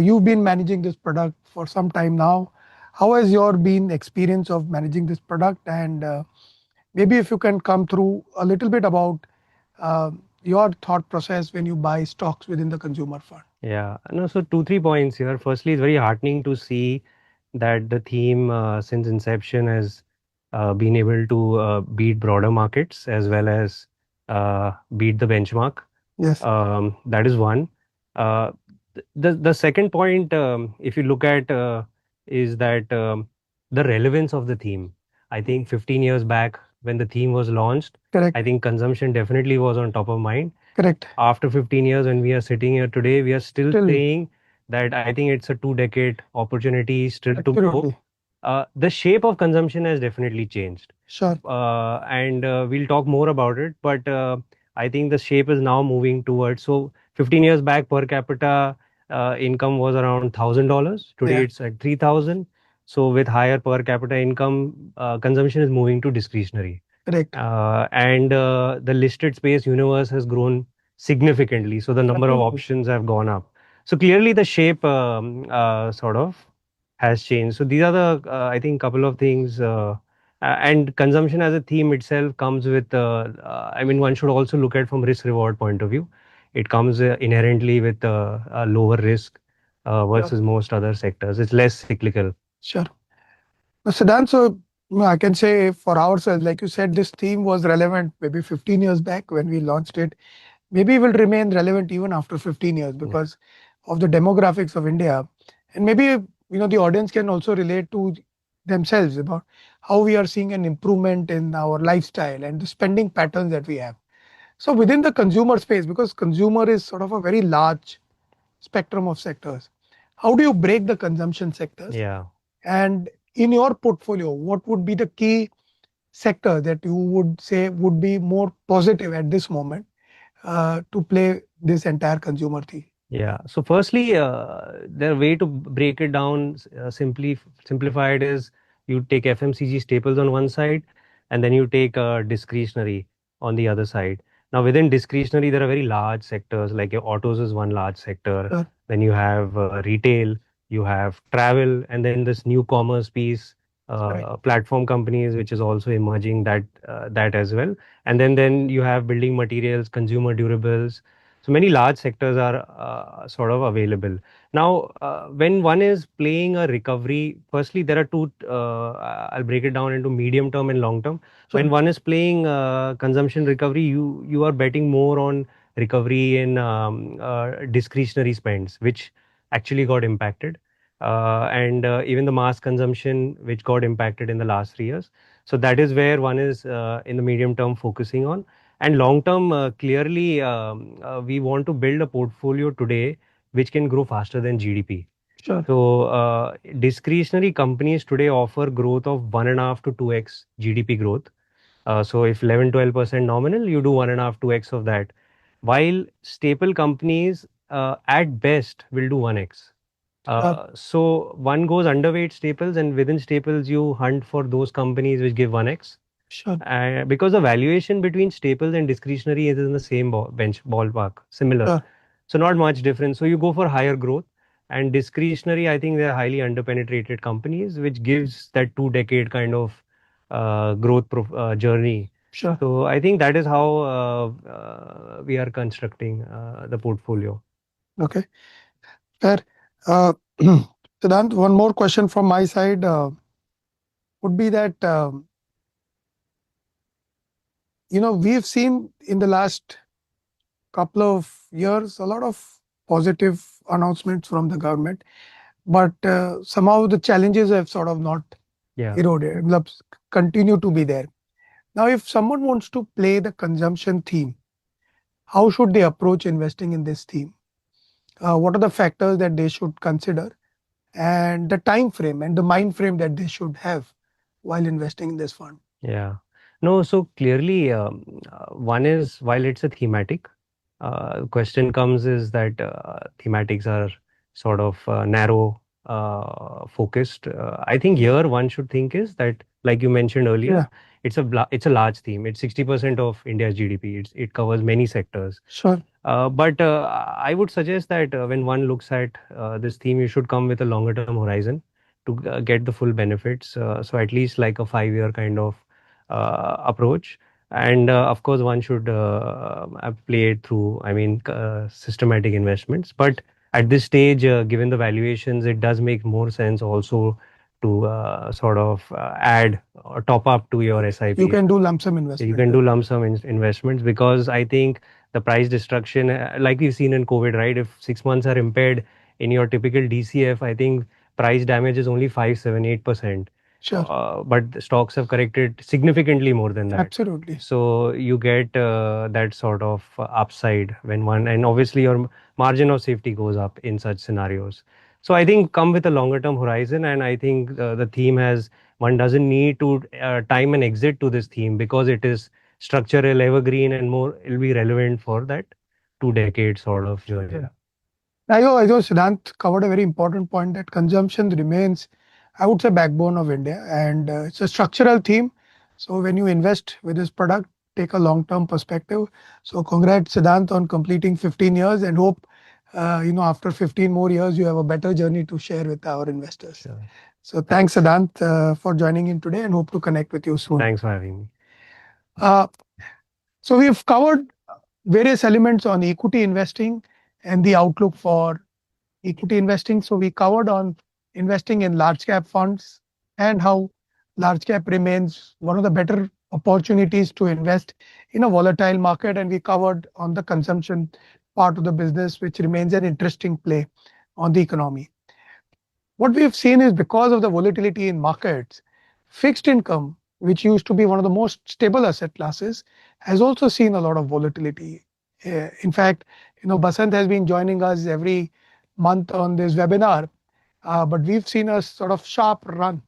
You've been managing this product for some time now. How has your been experience of managing this product? And maybe if you can come through a little bit about uh, your thought process when you buy stocks within the consumer fund. Yeah, no, so 2, 3 points here. Firstly, it's very heartening to see that the theme since inception has been able to beat broader markets as well as beat the benchmark. Yes, That is one. Uh, the second point, if you look at, is that the relevance of the theme. I think 15 years back when the theme was launched, correct, I think consumption definitely was on top of mind. correct. After 15 years, when we are sitting here today, we are still Still, saying that I think it's a 2 decade opportunity still to go. absolutely. The shape of consumption has definitely changed. Sure, And we'll talk more about it. But I think the shape is now moving towards. So 15 years back, per capita income was around $1,000. Today, yeah, it's at 3,000. So with higher per capita income, consumption is moving to discretionary. correct. And the listed space universe has grown significantly. So the number of Absolutely. options have gone up. So clearly the shape sort of has changed. So these are the, I think, couple of things. And consumption as a theme itself comes with, I mean, one should also look at from risk reward point of view. It comes inherently with a lower risk Yeah, versus most other sectors. It's less cyclical. sure. Now, Siddhant, so I can say for ourselves, like you said, this theme was relevant maybe 15 years back when we launched it. Maybe it will remain relevant even after 15 years Yeah. because of the demographics of India. And maybe the audience can also relate to themselves about how we are seeing an improvement in our lifestyle and the spending patterns that we have. So within the consumer space, because consumer is sort of a very large spectrum of sectors, how do you break the consumption sectors? Yeah. And in your portfolio, what would be the key sector that you would say would be more positive at this moment to play this entire consumer theme? Yeah. So firstly, the way to break it down simply simplified is you take FMCG staples on one side, and then you take discretionary on the other side. Now, within discretionary, there are very large sectors like your autos is one large sector. Sure, Then you have retail, you have travel, and then this new commerce piece, correct, platform companies, which is also emerging that as well. And then you have building materials, consumer durables, so many large sectors are sort of available. Now, when one is playing a recovery, firstly, there are two, I'll break it down into medium term and long term. When sure, one is playing consumption recovery, you are betting more on recovery in discretionary spends, which actually got impacted. And even the mass consumption, which got impacted in the last 3 years. So that is where one is in the medium term focusing on. And long term, clearly, we want to build a portfolio today which can grow faster than GDP. sure, So, discretionary companies today offer growth of 1.5 to 2x GDP growth. So, if 11, 12% nominal, you do 1.5, 2x of that. While staple companies at best will do 1x. sure, So, one goes underweight staples, and within staples, you hunt for those companies which give 1x. Sure. Because the valuation between staples and discretionary is in the same ballpark, similar. Sure. So not much difference. So you go for higher growth. And discretionary, I think they're highly underpenetrated companies, which gives that 2 decade kind of growth journey. Sure. So I think that is how we are constructing the portfolio. Okay. Fair. Uh, Siddhant, one more question from my side would be that, we've seen in the last couple of years a lot of positive announcements from the government, but somehow the challenges have sort of not Yeah. eroded, continue to be there. Now, if someone wants to play the consumption theme, how should they approach investing in this theme? What are the factors that they should consider, and the time frame and the mind frame that they should have while investing in this fund? Yeah. No, so clearly, one is while it's a thematic, question comes is that thematics are sort of narrow focused. I think here one should think is that, like you mentioned earlier, Yeah, it's a large theme. It's 60% of India's GDP. It covers many sectors. sure. But I would suggest that when one looks at this theme, you should come with a longer term horizon to get the full benefits. So at least like a 5 year kind of approach. And of course, one should play it through, I mean, systematic investments. But at this stage, given the valuations, it does make more sense also to sort of add or top up to your SIP. You can do lump sum You investment. can do lump sum investments because I think the price destruction, like we've seen in COVID, right? If 6 months are impaired in your typical DCF, I think price damage is only 5, 7, 8%. Sure. But the stocks have corrected significantly more than that. Absolutely. So you get that sort of upside when one, and obviously your margin of safety goes up in such scenarios. So I think come with a longer term horizon, and I think the theme has, one doesn't need to time and exit to this theme because it is structural, evergreen, and more it'll be relevant for that 2 decade sort of journey. Yeah. I know Siddhant covered a very important point that consumption remains, I would say, backbone of India, and it's a structural theme. So when you invest with this product, take a long-term perspective. So congrats, Siddhant, on completing 15 years, and hope after 15 more years you have a better journey to share with our investors. Sure. So thanks, Siddhant, for joining in today, and hope to connect with you soon. Thanks for having me. So we've covered various elements on equity investing and the outlook for equity investing. So we covered on investing in large cap funds and how large cap remains one of the better opportunities to invest in a volatile market. And we covered on the consumption part of the business, which remains an interesting play on the economy. What we've seen is because of the volatility in markets, fixed income, which used to be one of the most stable asset classes, has also seen a lot of volatility. In fact, Basant has been joining us every month on this webinar, but we've seen a sort of sharp run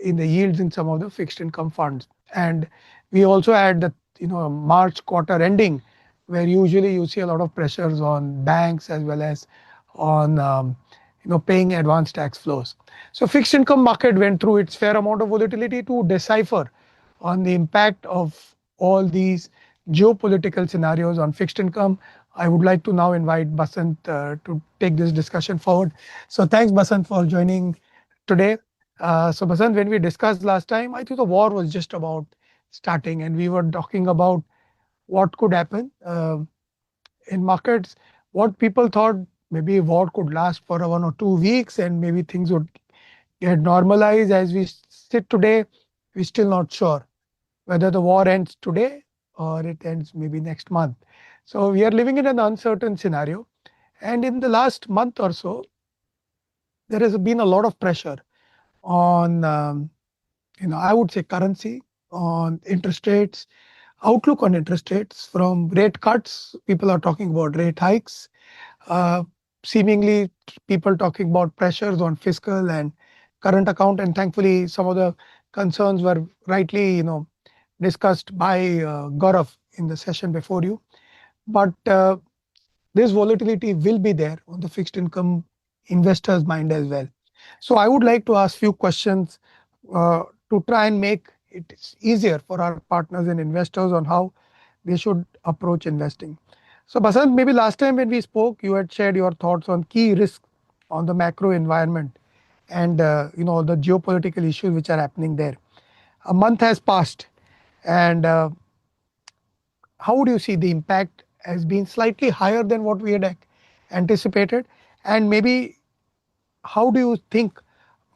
in the yields in some of the fixed income funds. And we also had the March quarter ending, where usually you see a lot of pressures on banks as well as on paying advance tax flows. So fixed income market went through its fair amount of volatility to decipher on the impact of all these geopolitical scenarios on fixed income. I would like to now invite Basant to take this discussion forward. So thanks, Basant, for joining today. So Basant, when we discussed last time, I think the war was just about starting, and we were talking about what could happen in markets. What people thought maybe war could last for 1 or 2 weeks, and maybe things would get normalized. As we sit today, we're still not sure whether the war ends today or it ends maybe next month. So we are living in an uncertain scenario. And in the last month or so, there has been a lot of pressure on, I would say, currency, on interest rates, outlook on interest rates. From rate cuts, people are talking about rate hikes. Seemingly, people talking about pressures on fiscal and current account. And thankfully, some of the concerns were rightly, discussed by Gaurav in the session before you. But this volatility will be there on the fixed income investors' mind as well. So I would like to ask few questions to try and make it is easier for our partners and investors on how they should approach investing. So Basant, maybe last time when we spoke, you had shared your thoughts on key risks on the macro environment and the geopolitical issues which are happening there. A month has passed, and how would you see the impact has been slightly higher than what we had anticipated, and maybe how do you think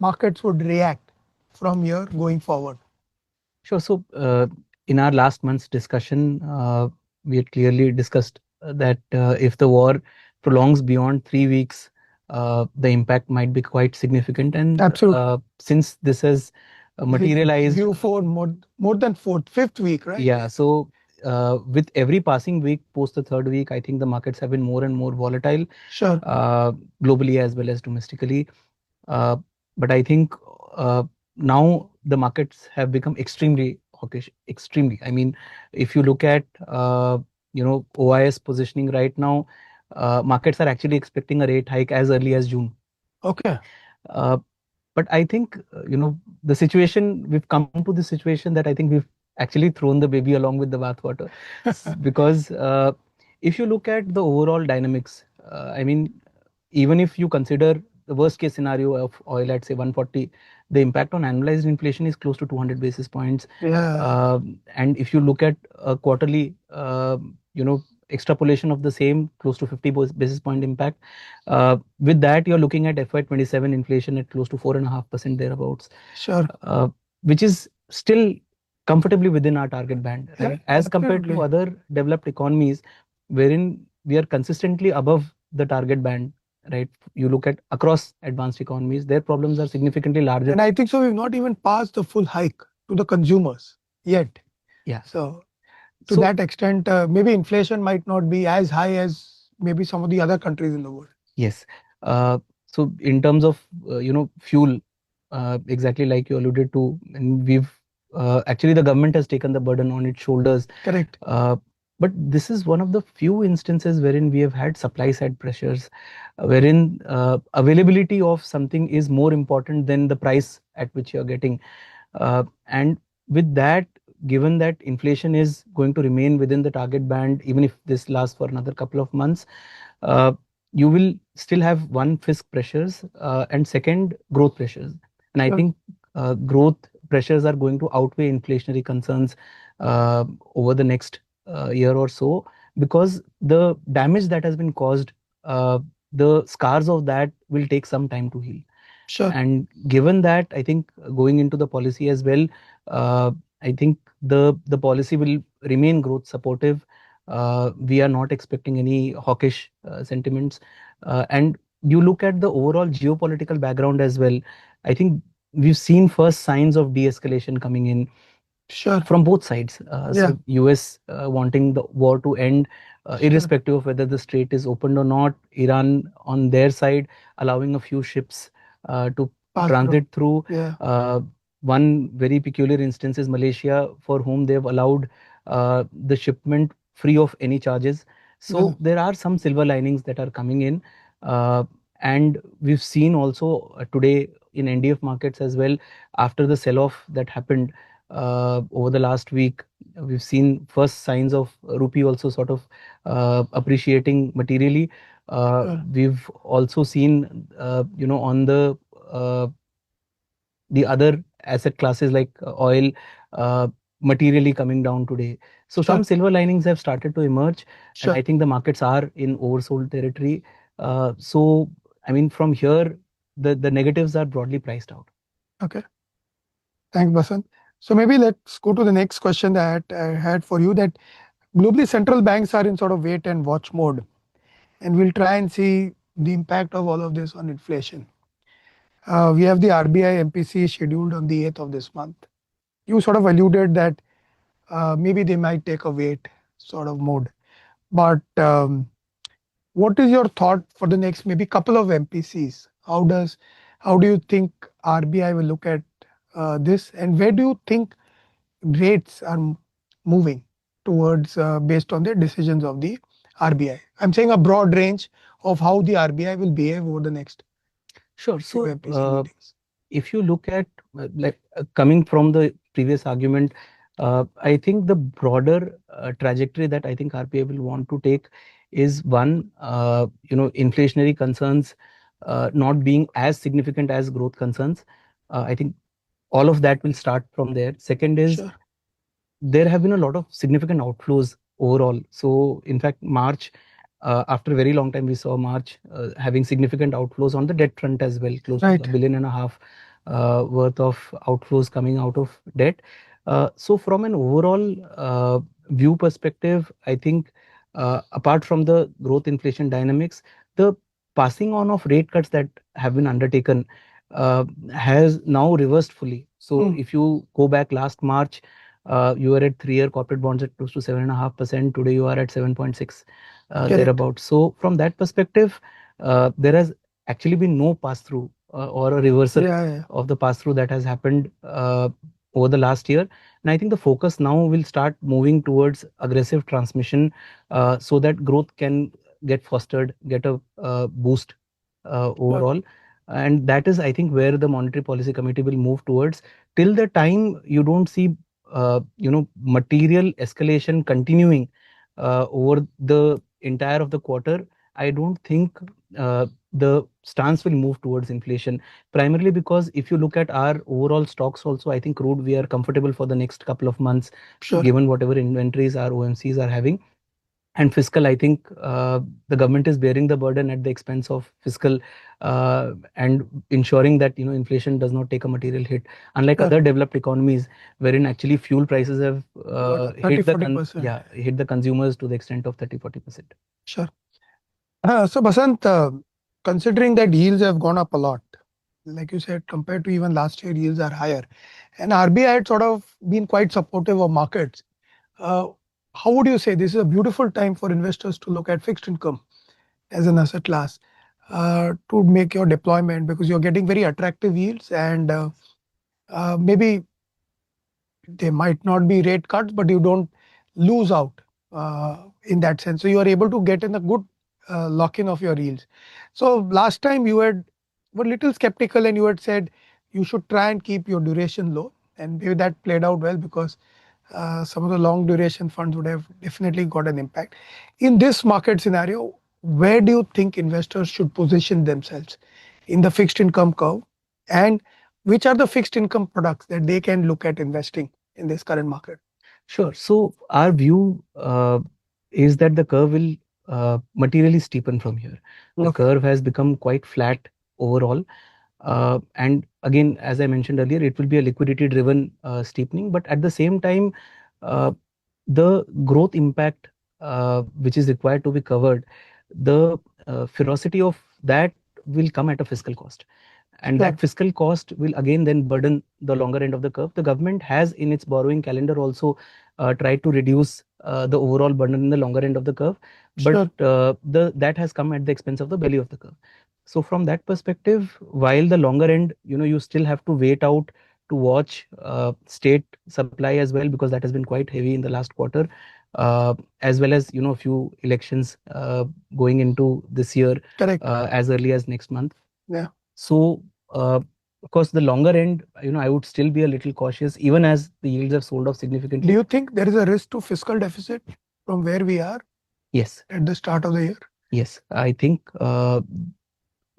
markets would react from here going forward? Sure. So, in our last month's discussion, we had clearly discussed that if the war prolongs beyond 3 weeks, the impact might be quite significant. And Absolutely. Since this has materialized, Due for more than fifth week, right? yeah. So, with every passing week, post the third week, I think the markets have been more and more volatile, Sure. globally as well as domestically. Uh, but I think now the markets have become extremely hawkish. Extremely. I mean, if you look at OIS positioning right now, markets are actually expecting a rate hike as early as June. Okay. Uh, but I think the situation, we've come to the situation that I think we've actually thrown the baby along with the bathwater, because if you look at the overall dynamics, I mean, even if you consider the worst case scenario of oil at say 140, the impact on annualized inflation is close to 200 basis points. Yeah. And if you look at a quarterly, extrapolation of the same, close to 50 basis point impact. With that, you're looking at FY27 inflation at close to 4.5% thereabouts. Sure. Which is still comfortably within our target band, right? Yeah, As compared to absolutely. other developed economies, wherein we are consistently above the target band, right? You look at across advanced economies, their problems are significantly larger. And I think so we've not even passed the full hike to the consumers yet. Yeah. So to that extent, maybe inflation might not be as high as maybe some of the other countries in the world. Yes. So in terms of fuel, exactly like you alluded to, and we've actually the government has taken the burden on its shoulders. Correct. But this is one of the few instances wherein we have had supply side pressures, wherein availability of something is more important than the price at which you are getting. And with that, given that inflation is going to remain within the target band, even if this lasts for another couple of months, you will still have one, fiscal pressures, and second, growth pressures. And I think growth pressures are going to outweigh inflationary concerns over the next year or so, because the damage that has been caused, the scars of that will take some time to heal. Sure. And given that, I think going into the policy as well, I think the policy will remain growth supportive. We are not expecting any hawkish sentiments. And you look at the overall geopolitical background as well, I think we've seen first signs of de-escalation coming in. Sure. From both sides. Yeah. So US wanting the war to end, irrespective of whether the strait is opened or not. Iran on their side allowing a few ships to transit through. Yeah. One very peculiar instance is Malaysia, for whom they've allowed the shipment free of any charges. So there are some silver linings that are coming in. And we've seen also today in NDF markets as well, after the sell-off that happened over the last week, we've seen first signs of rupee also sort of appreciating materially. We've also seen, on the other asset classes like oil, materially coming down today. So some silver linings have started to emerge, and I think the markets are in oversold territory. So I mean, from here, the negatives are broadly priced out. Okay. Thanks, Basant. So maybe let's go to the next question that I had for you, that globally central banks are in sort of wait and watch mode, and we'll try and see the impact of all of this on inflation. We have the RBI MPC scheduled on the 8th of this month. You sort of alluded that maybe they might take a wait sort of mode. But what is your thought for the next maybe couple of MPCs? How do you think RBI will look at this, and where do you think rates are moving towards based on the decisions of the RBI? I'm saying a broad range of how the RBI will behave over the next few MPC meetings. If you look at coming from the previous argument, I think the broader trajectory that I think RBI will want to take is one, inflationary concerns not being as significant as growth concerns. I think all of that will start from there. Second is Sure. there have been a lot of significant outflows overall. So in fact, March, after a very long time, we saw March having significant outflows on the debt front as well, close to Right. $1.5 billion worth of outflows coming out of debt. So from an overall view perspective, I think apart from the growth inflation dynamics, the passing on of rate cuts that have been undertaken has now reversed fully. So if you go back last March, you were at 3-year corporate bonds at close to 7.5%. Today you are at 7.6, Correct. thereabouts. So from that perspective, there has actually been no pass through or a reversal Yeah. of the pass through that has happened over the last year. And I think the focus now will start moving towards aggressive transmission so that growth can get fostered, get a boost overall. And that is, I think, where the Monetary Policy Committee will move towards. Till the time you don't see material escalation continuing over the entire of the quarter, I don't think the stance will move towards inflation. Primarily because if you look at our overall stocks also, I think crude, we are comfortable for the next couple of months, Sure. given whatever inventories our OMCs are having. And fiscal, I think the government is bearing the burden at the expense of fiscal and ensuring that inflation does not take a material hit. Unlike other developed economies, wherein actually fuel prices have hit 30-40%. hit the consumers to the extent of 30-40%. Sure. So Basant, considering that yields have gone up a lot, like you said, compared to even last year, yields are higher, and RBI had sort of been quite supportive of markets. How would you say this is a beautiful time for investors to look at fixed income as an asset class to make your deployment, because you're getting very attractive yields, and maybe they might not be rate cuts, but you don't lose out in that sense. So you are able to get in a good lock-in of your yields. So last time you were a little skeptical and you had said you should try and keep your duration low, and maybe that played out well because some of the long duration funds would have definitely got an impact. In this market scenario, where do you think investors should position themselves in the fixed income curve, and which are the fixed income products that they can look at investing in this current market? Sure. So our view is that the curve will materially steepen from here. The curve has become quite flat overall. And again, as I mentioned earlier, it will be a liquidity driven steepening, but at the same time, the growth impact which is required to be covered, the ferocity of that will come at a fiscal cost. And that fiscal cost will again then burden the longer end of the curve. The government has in its borrowing calendar also tried to reduce the overall burden in the longer end of the curve, but that has come at the expense of the belly of the curve. So from that perspective, while the longer end, you still have to wait out to watch state supply as well, because that has been quite heavy in the last quarter, as well as a few elections going into this year, as early as next month. So of course, the longer end, I would still be a little cautious, even as the yields have sold off significantly. Do you think there is a risk to fiscal deficit from where we are? Yes. At the start of the year? Yes, I think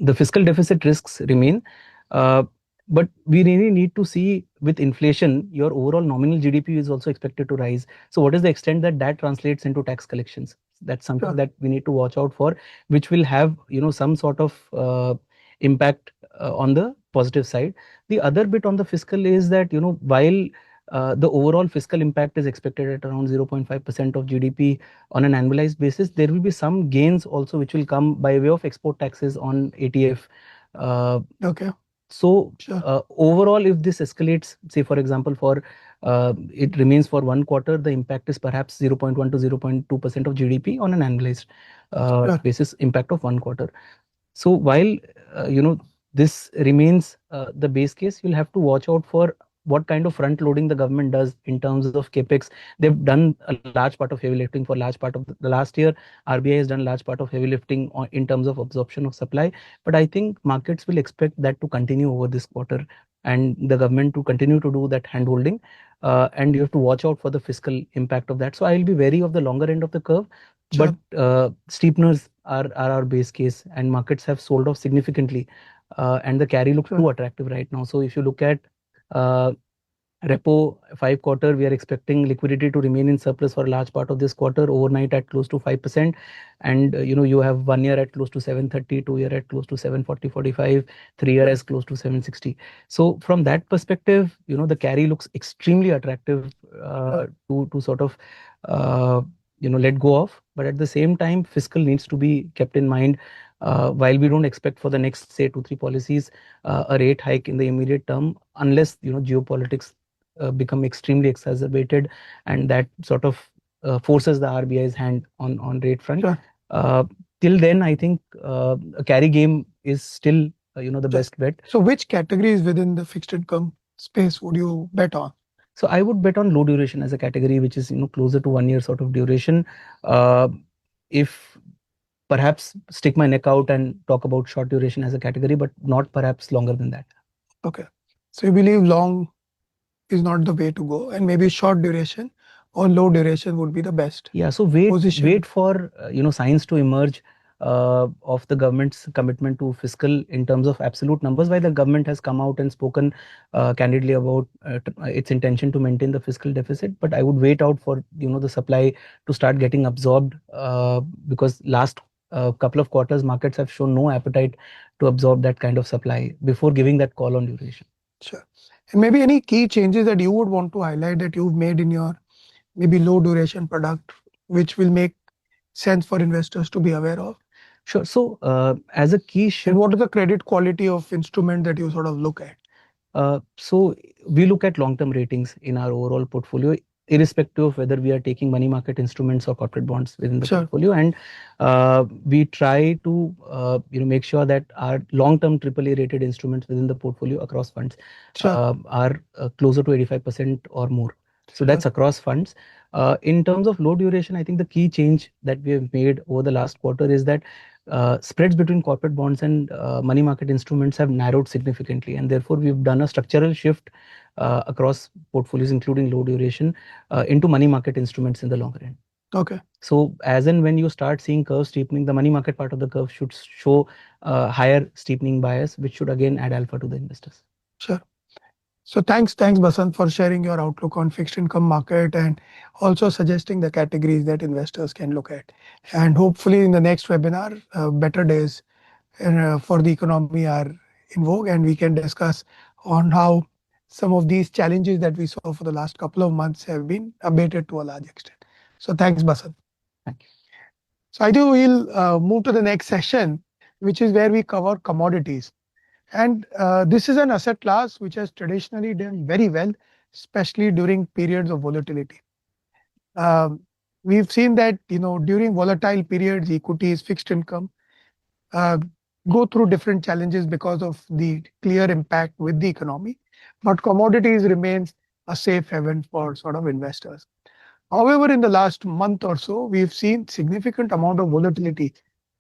the fiscal deficit risks remain. But we really need to see, with inflation, your overall nominal GDP is also expected to rise. So what is the extent that that translates into tax collections? That's something that we need to watch out for, which will have some sort of impact on the positive side. The other bit on the fiscal is that while the overall fiscal impact is expected at around 0.5% of GDP on an annualized basis, there will be some gains also which will come by way of export taxes on ATF. So overall, if this escalates, say for example, for it remains for 1 quarter, the impact is perhaps 0.1 to 0.2% of GDP on an annualized basis, impact of 1 quarter. So while this remains the base case, you'll have to watch out for what kind of front loading the government does in terms of capex. They've done a large part of heavy lifting for large part of the last year. RBI has done large part of heavy lifting in terms of absorption of supply. But I think markets will expect that to continue over this quarter, and the government to continue to do that hand holding. And you have to watch out for the fiscal impact of that. So I'll be wary of the longer end of the curve. Sure. But steepeners are our base case, and markets have sold off significantly, and the carry looks Sure. too attractive right now. So if you look at uh, repo 5 quarter, we are expecting liquidity to remain in surplus for a large part of this quarter, overnight at close to 5%. And you have 1 year at close to 730, 2 year at close to 740, 45, 3 year Right. as close to 760. So from that perspective, the carry looks extremely attractive to sort of let go of. But at the same time, fiscal needs to be kept in mind. While we don't expect for the next, say, 2 3 policies a rate hike in the immediate term, unless geopolitics become extremely exacerbated, and that sort of forces the RBI's hand on rate front. Sure. Till then, I think a carry game is still the Sure. best bet. So which categories within the fixed income space would you bet on? So I would bet on low duration as a category, which is closer to 1 year sort of duration. If perhaps stick my neck out and talk about short duration as a category, but not perhaps longer than that. Okay. So you believe long is not the way to go, and maybe short duration or low duration would be the best. Yeah. So wait Position. for signs to emerge of the government's commitment to fiscal in terms of absolute numbers. While the government has come out and spoken candidly about its intention to maintain the fiscal deficit, but I would wait out for the supply to start getting absorbed, because last couple of quarters markets have shown no appetite to absorb that kind of supply before giving that call on duration. Sure. And maybe any key changes that you would want to highlight that you've made in your maybe low duration product, which will make sense for investors to be aware of? Sure. So as a key shift, And what is the credit quality of instrument that you sort of look at? So we look at long-term ratings in our overall portfolio, irrespective of whether we are taking money market instruments or corporate bonds within the Sure. portfolio. And we try to make sure that our long-term AAA rated instruments within the portfolio across funds Sure. are closer to 85% or more. So that's across funds. In terms of low duration, I think the key change that we have made over the last quarter is that spreads between corporate bonds and money market instruments have narrowed significantly, and therefore we've done a structural shift across portfolios, including low duration, into money market instruments in the longer end. Okay. So as and when you start seeing curve steepening, the money market part of the curve should show higher steepening bias, which should again add alpha to the investors. Sure. So thanks Basant, for sharing your outlook on fixed income market and also suggesting the categories that investors can look at. And hopefully in the next webinar, better days for the economy are in vogue, and we can discuss on how some of these challenges that we saw for the last couple of months have been abated to a large extent. So thanks, Basant. Thank you. So I think we'll move to the next session, which is where we cover commodities. And this is an asset class which has traditionally done very well, especially during periods of volatility. We've seen that during volatile periods, equities, fixed income go through different challenges because of the clear impact with the economy, but commodities remains a safe haven for sort of investors. However, in the last month or so, we've seen significant amount of volatility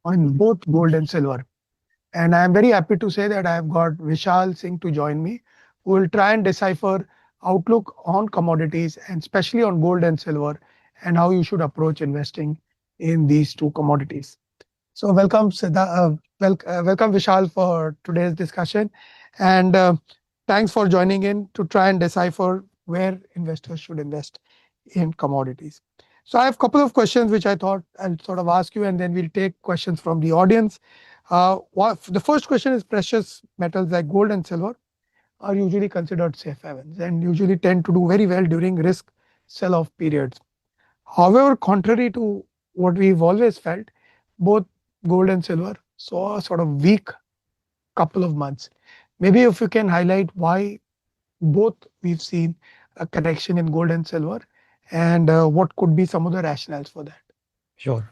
on both gold and silver. And I am very happy to say that I have got Vishal Singh to join me, who will try and decipher outlook on commodities and especially on gold and silver, and how you should approach investing in these two commodities. So welcome, welcome Vishal for today's discussion, and thanks for joining in to try and decipher where investors should invest in commodities. So I have a couple of questions which I thought I'll sort of ask you, and then we'll take questions from the audience. The first question is precious metals like gold and silver are usually considered safe havens and usually tend to do very well during risk sell-off periods. However, contrary to what we've always felt, both gold and silver saw a sort of weak couple of months. Maybe if you can highlight why both we've seen a correction in gold and silver, and what could be some of the rationales for that. Sure.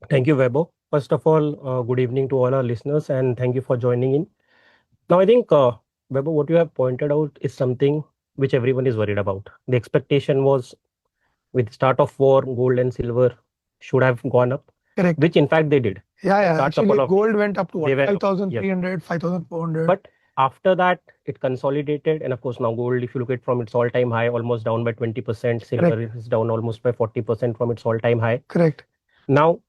Thank you, Webo. First of all, good evening to all our listeners, and thank you for joining in. Now, I think Weber, what you have pointed out is something which everyone is worried about. The expectation was with start of war, gold and silver should have gone up, Correct. which in fact they did. Yeah. Start couple Actually, of- gold went up to they what? were- 5,300, 5,400. But after that, it consolidated. And of course, now gold, if you look at from its all-time high, almost down by 20%. Silver Correct. is down almost by 40% from its all-time high. Correct. Now,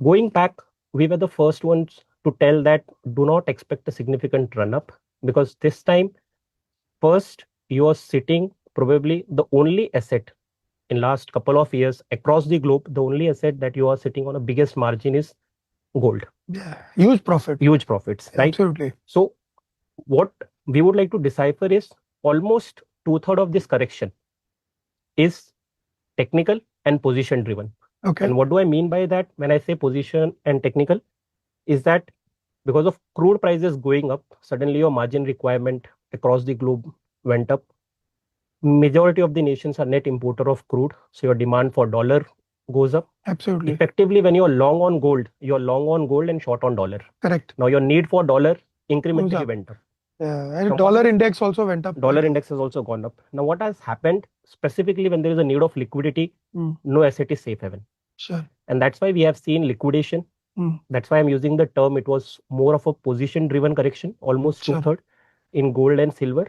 going back, we were the first ones to tell that do not expect a significant run-up, because this time, first, you are sitting probably the only asset in last couple of years across the globe, the only asset that you are sitting on a biggest margin is gold. Yeah. Huge profit. Huge profits, right? Absolutely. So what we would like to decipher is almost 2/3 of this correction is technical and position driven. Okay. And what do I mean by that when I say position and technical? Is that because of crude prices going up, suddenly your margin requirement across the globe went up. Majority of the nations are net importer of crude, so your demand for dollar goes up. Absolutely. Effectively, when you're long on gold and short on dollar. Correct. Now your need for dollar incrementally Goes up. went up. Yeah. And Now, dollar index also went up. Dollar index has also gone up. Now, what has happened specifically when there is a need of liquidity, no asset is safe haven. Sure. And that's why we have seen liquidation. That's why I'm using the term, it was more of a position driven correction, almost Sure. 2/3 in gold and silver.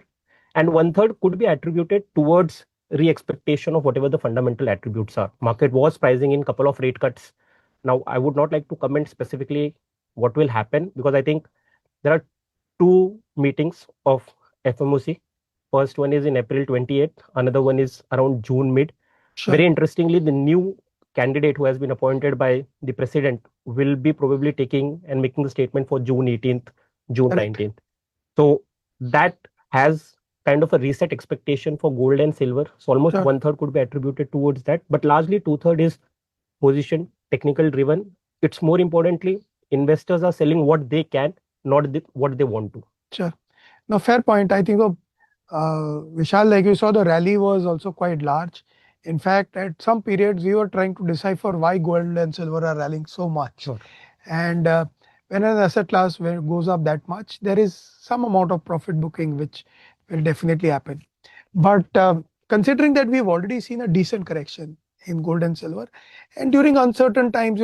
And 1/3 could be attributed towards re-expectation of whatever the fundamental attributes are. Market was pricing in couple of rate cuts. Now, I would not like to comment specifically what will happen, because I think there are two meetings of FOMC. First one is in April 28th. Another one is around June mid. Sure. Very interestingly, the new candidate who has been appointed by the president will be probably taking and making the statement for June 18th, June Correct. 19th. So that has kind of a reset expectation for gold and silver. So almost Sure. 1/3 could be attributed towards that, but largely 2/3 is position technical driven. It's more importantly, investors are selling what they can, not what they want to. Sure. Now, fair point. I think, Vishal, like you saw, the rally was also quite large. In fact, at some periods, we were trying to decipher why gold and silver are rallying so much. Sure. And when an asset class goes up that much, there is some amount of profit booking, which will definitely happen. But considering that we've already seen a decent correction in gold and silver, and during uncertain times,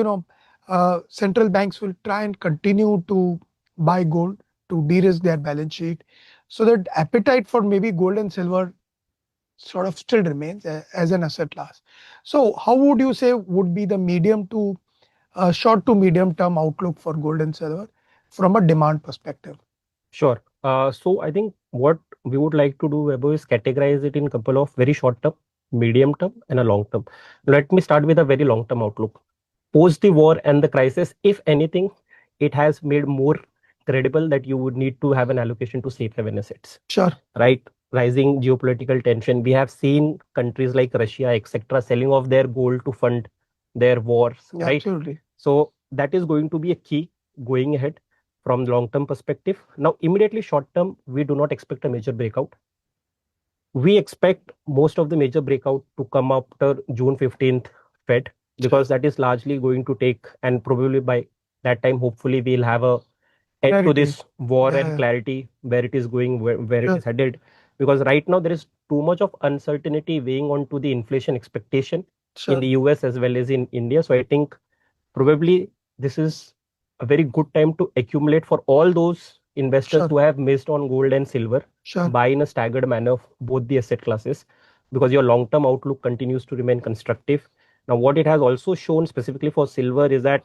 central banks will try and continue to buy gold to de-risk their balance sheet, so that appetite for maybe gold and silver sort of still remains as an asset class. So how would you say would be the medium to short to medium term outlook for gold and silver from a demand perspective? Sure. So I think what we would like to do, Weber, is categorize it in a couple of very short term, medium term, and a long term. Let me start with a very long term outlook. Post the war and the crisis, if anything, it has made more credible that you would need to have an allocation to safe haven assets. Sure. Right? Rising geopolitical tension. We have seen countries like Russia, etc., selling off their gold to fund their wars. Yeah, right? absolutely. So that is going to be a key going ahead from long term perspective. Now, immediately short term, we do not expect a major breakout. We expect most of the major breakout to come after June 15th Fed, because that is largely going to take, and probably by that time, hopefully we'll have a end to this war and clarity where it is going, where it is headed. Because right now there is too much of uncertainty weighing onto the inflation expectation in the US as well as in India. So I think probably this is a very good time to accumulate for all those investors who have missed on gold and silver, buy in a staggered manner of both the asset classes, because your long-term outlook continues to remain constructive. Now, what it has also shown specifically for silver is that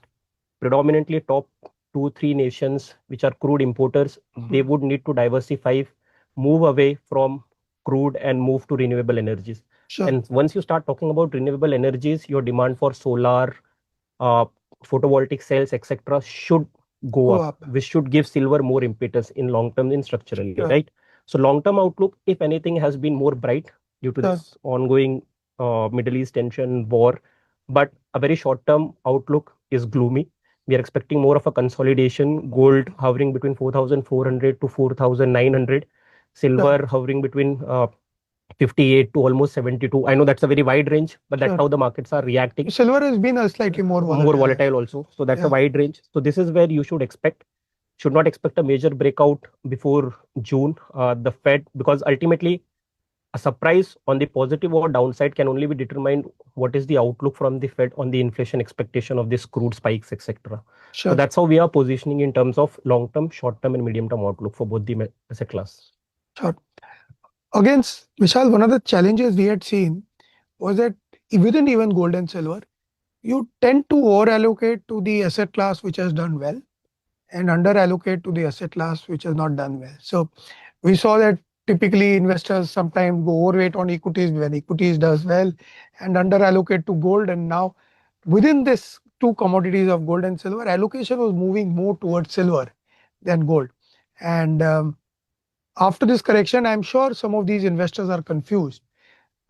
predominantly top 2-3 nations which are crude importers, they would need to diversify, move away from crude and move to renewable energies. And once you start talking about renewable energies, your demand for solar, photovoltaic cells, etc., should go up, which should give silver more impetus in long term, in structurally, right? So long term outlook, if anything, has been more bright due to this ongoing Middle East tension, war. But a very short term outlook is gloomy. We are expecting more of a consolidation. Gold hovering between 4,400 to 4,900. Silver hovering between 58 to almost 72. I know that's a very wide range, but that's how the markets are reacting. Silver has been a slightly more volatile also. So that's a wide range. So this is where you should expect. should not expect a major breakout before June. The Fed, because ultimately a surprise on the positive or downside can only be determined what is the outlook from the Fed on the inflation expectation of this crude spikes, etc. Sure. So that's how we are positioning in terms of long-term, short-term, and medium-term outlook for both the asset class. Sure. Again, Vishal, one of the challenges we had seen was that within even gold and silver, you tend to over allocate to the asset class which has done well and under allocate to the asset class which has not done well. So we saw that typically investors sometimes go overweight on equities when equities does well and under allocate to gold. And now within this two commodities of gold and silver, allocation was moving more towards silver than gold. And after this correction, I'm sure some of these investors are confused.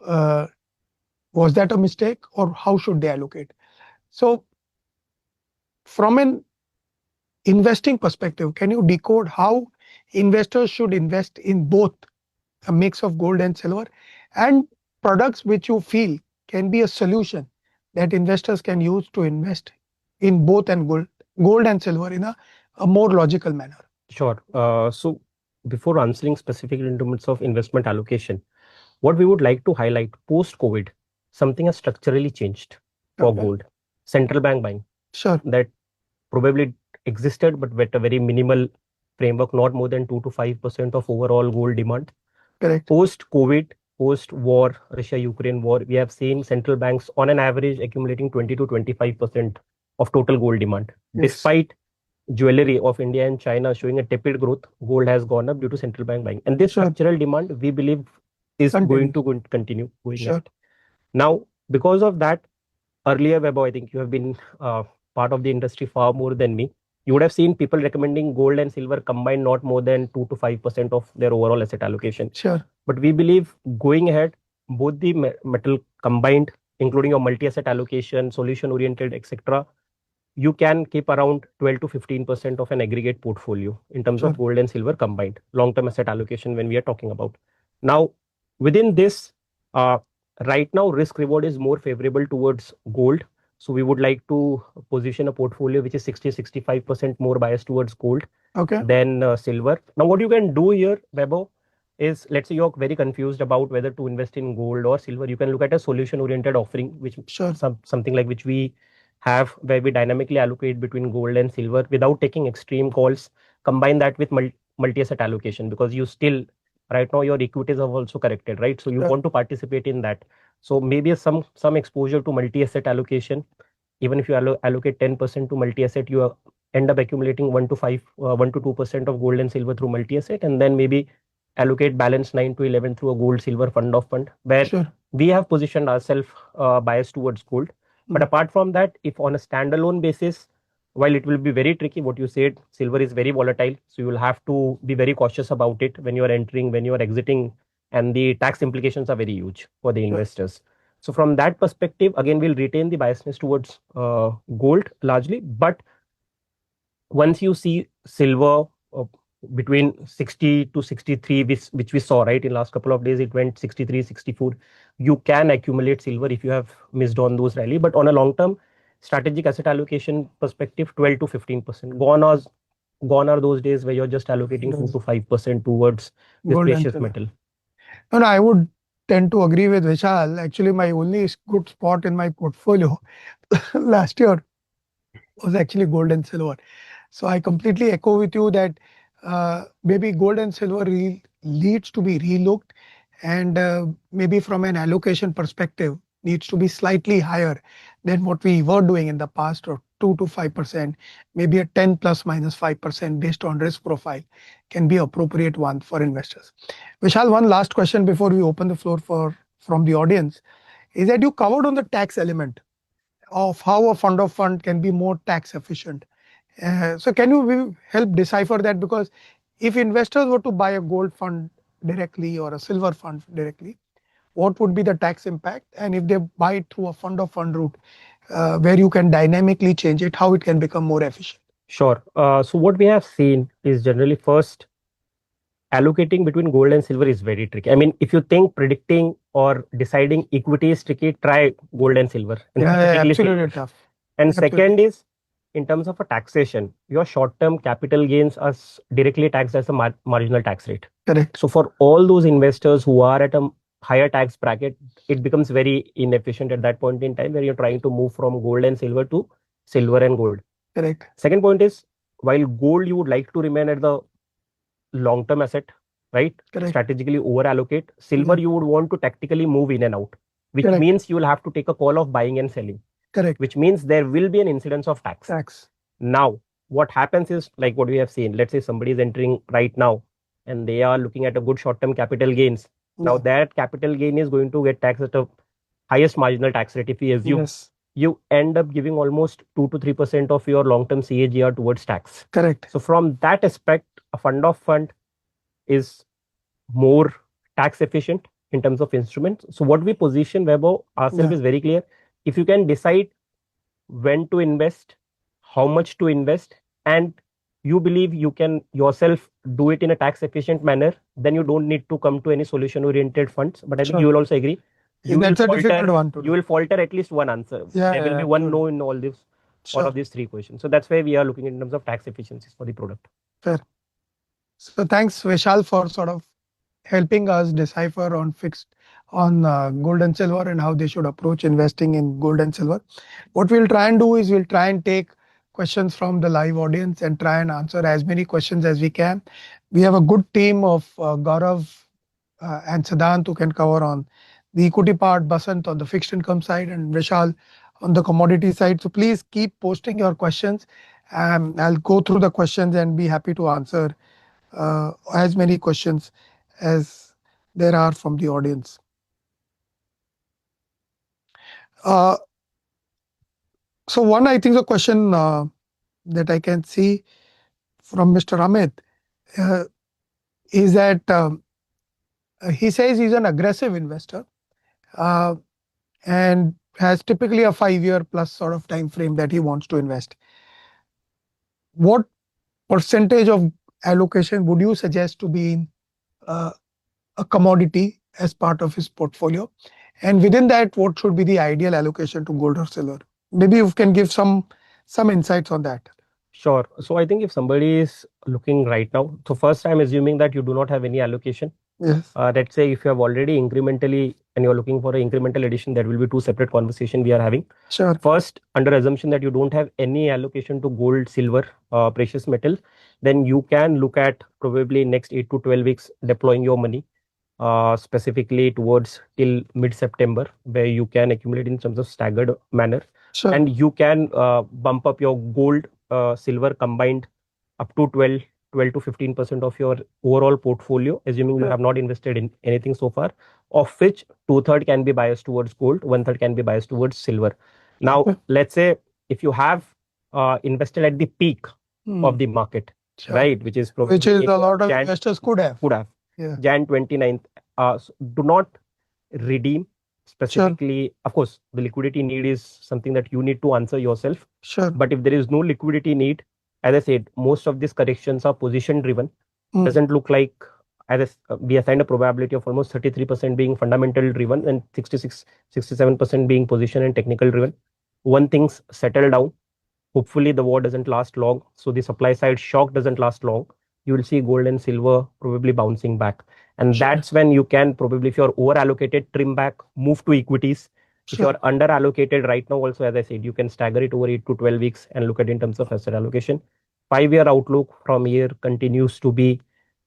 Was that a mistake or how should they allocate? So from an investing perspective, can you decode how investors should invest in both a mix of gold and silver and products which you feel can be a solution that investors can use to invest in both and gold and silver in a more logical manner? Sure. So before answering specifically in terms of investment allocation, what we would like to highlight post-COVID, something has structurally changed for Okay. gold. Central bank buying. Sure. That probably existed, but with a very minimal framework, not more than 2 to 5% of overall gold demand. Correct. Post-COVID, post-war, Russia-Ukraine war, we have seen central banks on an average accumulating 20 to 25% of total gold demand. Yes. Despite jewelry of India and China showing a tepid growth, gold has gone up due to central bank buying. And this Sure. structural demand, we believe, is going to continue going Sure. ahead. Now, because of that, earlier, Vaibhav, I think you have been part of the industry far more than me. You would have seen people recommending gold and silver combined not more than 2 to 5% of their overall asset allocation. Sure. But we believe going ahead, both the metal combined, including your multi-asset allocation, solution-oriented, etc., you can keep around 12 to 15% of an aggregate portfolio in terms Sure. of gold and silver combined, long-term asset allocation when we are talking about. Now, within this, right now, risk reward is more favorable towards gold. So we would like to position a portfolio which is 60-65% more biased towards gold Okay. than silver. Now, what you can do here, Vaibhav, is let's say you're very confused about whether to invest in gold or silver. You can look at a solution-oriented offering, which Sure. something like which we have, where we dynamically allocate between gold and silver without taking extreme calls. Combine that with multi-asset allocation, because you still right now your equities have also corrected, right? So you Sure. want to participate in that. So maybe some exposure to multi-asset allocation. Even if you allocate 10% to multi-asset, you end up accumulating 1 to 2% of gold and silver through multi-asset, and then maybe allocate balance 9 to 11 through a gold silver fund of fund, where Sure. we have positioned ourselves biased towards gold. But apart from that, if on a standalone basis, while it will be very tricky, what you said, silver is very volatile. So you will have to be very cautious about it when you are entering, when you are exiting, and the tax implications are very huge for the investors. So from that perspective, again, we'll retain the biasness towards gold largely. But once you see silver between 60 to 63, which we saw, right, in last couple of days, it went 63, 64. You can accumulate silver if you have missed on those rally. But on a long-term strategic asset allocation perspective, 12 to 15%. Gone are those days where you're just allocating 2 to 5% towards this Gold and precious silver. metal. No, I would tend to agree with Vishal. Actually, my only good spot in my portfolio last year was actually gold and silver. So I completely echo with you that maybe gold and silver needs to be relooked, and maybe from an allocation perspective needs to be slightly higher than what we were doing in the past, or 2 to 5%, maybe a 10 plus minus 5% based on risk profile can be appropriate one for investors. Vishal, one last question before we open the floor from the audience is that you covered on the tax element of how a fund of fund can be more tax efficient. So can you help decipher that? Because if investors were to buy a gold fund directly or a silver fund directly, what would be the tax impact? And if they buy it through a fund of fund route, where you can dynamically change it, how it can become more efficient? Sure. So what we have seen is generally first, allocating between gold and silver is very tricky. I mean, if you think predicting or deciding equity is tricky, try gold and silver. And Yeah, particularly absolutely tough. And Absolutely. second is, in terms of a taxation, your short-term capital gains are directly taxed as a marginal tax rate. Correct. So for all those investors who are at a higher tax bracket, it becomes very inefficient at that point in time where you're trying to move from gold and silver to silver and gold. Correct. Second point is, while gold you would like to remain at the long-term asset, right? Correct. Strategically over allocate. Silver you would want to tactically move in and out, which Correct. means you will have to take a call of buying and selling. Correct. Which means there will be an incidence of tax. Now, what happens is like what we have seen. Let's say somebody is entering right now and they are looking at a good short-term capital gains. Now that capital gain is going to get taxed at a highest marginal tax rate. If we assume you end up giving almost 2 to 3% of your long-term CAGR towards tax. Correct. So from that aspect, a fund of fund is more tax efficient in terms of instruments. So what we position Weber ourselves is very clear. If you can decide when to invest, how much to invest, and you believe you can yourself do it in a tax efficient manner, then you don't need to come to any solution oriented funds. But I think you will also agree. That's a difficult one to do. You will falter at least one answer. There will be one no in all of these three questions. So that's why we are looking in terms of tax efficiencies for the product. Fair. So thanks Vishal for sort of helping us decipher on gold and silver and how they should approach investing in gold and silver. What we'll try and do is we'll try and take questions from the live audience and try and answer as many questions as we can. We have a good team of Gaurav and Siddhant who can cover on the equity part, Basant on the fixed income side, and Vishal on the commodity side. So please keep posting your questions. I'll go through the questions and be happy to answer as many questions as there are from the audience. So one, I think the question that I can see from Mr. Amit is that he says he's an aggressive investor and has typically a 5-year plus sort of time frame that he wants to invest. What percentage of allocation would you suggest to be in a commodity as part of his portfolio? And within that, what should be the ideal allocation to gold or silver? Maybe you can give some insights on that. Sure. So I think if somebody is looking right now, so first I'm assuming that you do not have any allocation. Yes. Let's say if you have already incrementally and you're looking for an incremental addition, that will be two separate conversations we are having. Sure. First, under assumption that you don't have any allocation to gold, silver, precious metal, then you can look at probably next 8 to 12 weeks deploying your money specifically towards till mid-September, where you can accumulate in terms of staggered manner. Sure. And you can bump up your gold, silver combined up to 12 to 15% of your overall portfolio, assuming you have not invested in anything so far, of which 2/3 can be biased towards gold, 1/3 can be biased towards silver. Now, let's say if you have invested at the peak of the market, right, which is probably a lot of investors could have. Jan 29th, do not redeem specifically. Of course, the liquidity need is something that you need to answer yourself. Sure. But if there is no liquidity need, as I said, most of these corrections are position driven. Doesn't look like, we assigned a probability of almost 33% being fundamental driven and 67% being position and technical driven. When things settle down, hopefully the war doesn't last long, so the supply side shock doesn't last long, you will see gold and silver probably bouncing back. And that's when you can probably, if you're over allocated, trim back, move to equities. If you're under allocated right now, also, as I said, you can stagger it over 8 to 12 weeks and look at it in terms of asset allocation. 5-year outlook from here continues to be,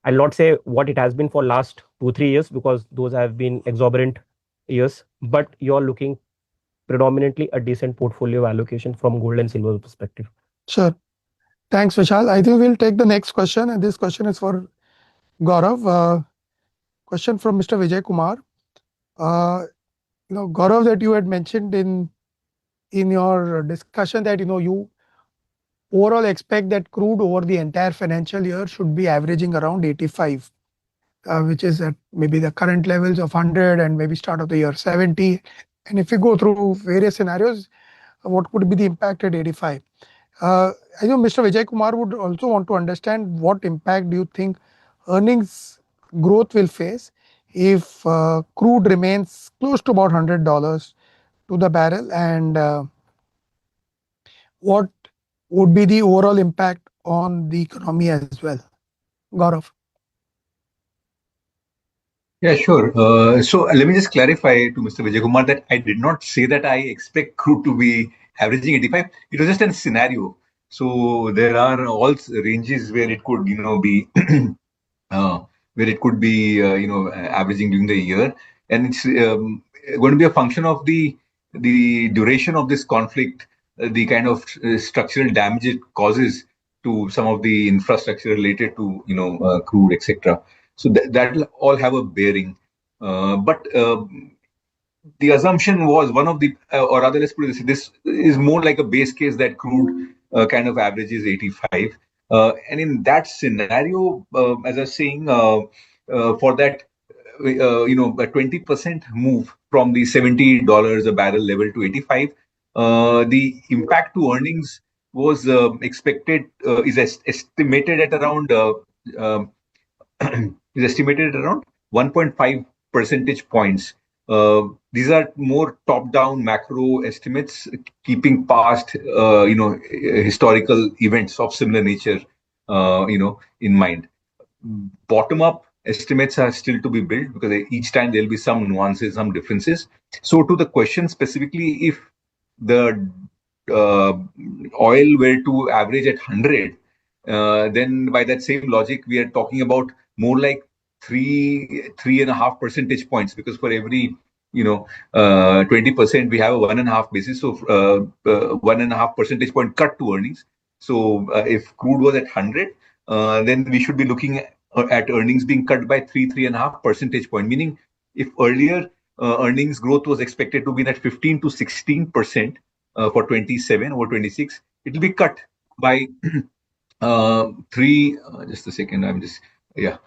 I'll not say what it has been for last 2-3 years, because those have been exorbitant years, but you're looking predominantly a decent portfolio allocation from gold and silver perspective. Sure. Thanks, Vishal. I think we'll take the next question, and this question is for Gaurav. Question from Mr. Vijay Kumar. Gaurav, that you had mentioned in your discussion that you overall expect that crude over the entire financial year should be averaging around 85, which is at maybe the current levels of 100 and maybe start of the year 70. And if we go through various scenarios, what could be the impact at 85? I know Mr. Vijay Kumar would also want to understand what impact do you think earnings growth will face if crude remains close to about $100 to the barrel, and what would be the overall impact on the economy as well? Gaurav. Yeah, sure. So let me just clarify to Mr. Vijay Kumar that I did not say that I expect crude to be averaging 85. It was just a scenario. So there are all ranges where it could, be uh, averaging during the year, and it's going to be a function of the duration of this conflict, the kind of structural damage it causes to some of the infrastructure related to crude, etc. So that will all have a bearing, but the assumption was one of the, or rather, let's put it this is more like a base case that crude kind of averages 85. And in that scenario, as I was saying, for that, a 20% move from the $70 a barrel level to 85, the impact to earnings was expected, estimated at around um is estimated at around 1.5 percentage points. These are more top-down macro estimates, keeping past, historical events of similar nature, in mind. Bottom-up estimates are still to be built because each time there'll be some nuances, some differences. So, to the question specifically, if the uh, oil were to average at 100, then by that same logic, we are talking about more like 3.5 percentage points, because for every 20%, we have a 1.5 basis, so 1.5 percentage point cut to earnings. So if crude was at 100, then we should be looking at earnings being cut by 3.5 percentage point, meaning if earlier earnings growth was expected to be at 15 to 16% for 27 over 26, it will be cut by three. Just a second. I'm just yeah.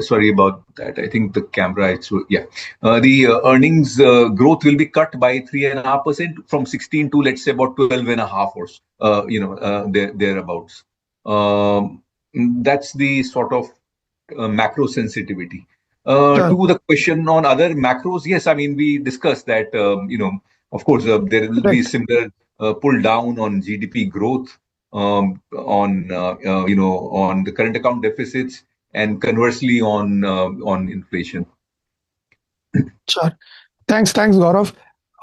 Sorry about that. I think the camera. Yeah. The earnings growth will be cut by 3.5% from 16 to, let's say, about 12.5 or so, thereabouts. That's the sort of macro sensitivity. Sure. To the question on other macros, yes, I mean, we discussed that, of course, there will be Correct. similar pull down on GDP growth, on the current account deficits, and conversely on inflation. Sure. Thanks, Gaurav.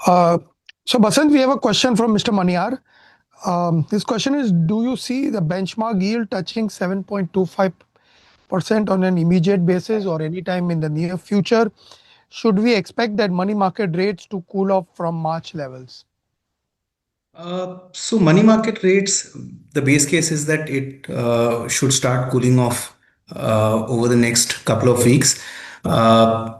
Uh, so, Basant, we have a question from Mr. Maniar. His question is: do you see the benchmark yield touching 7.25% on an immediate basis or anytime in the near future? Should we expect that money market rates to cool off from March levels? So money market rates, the base case is that it should start cooling off over the next couple of weeks, uh,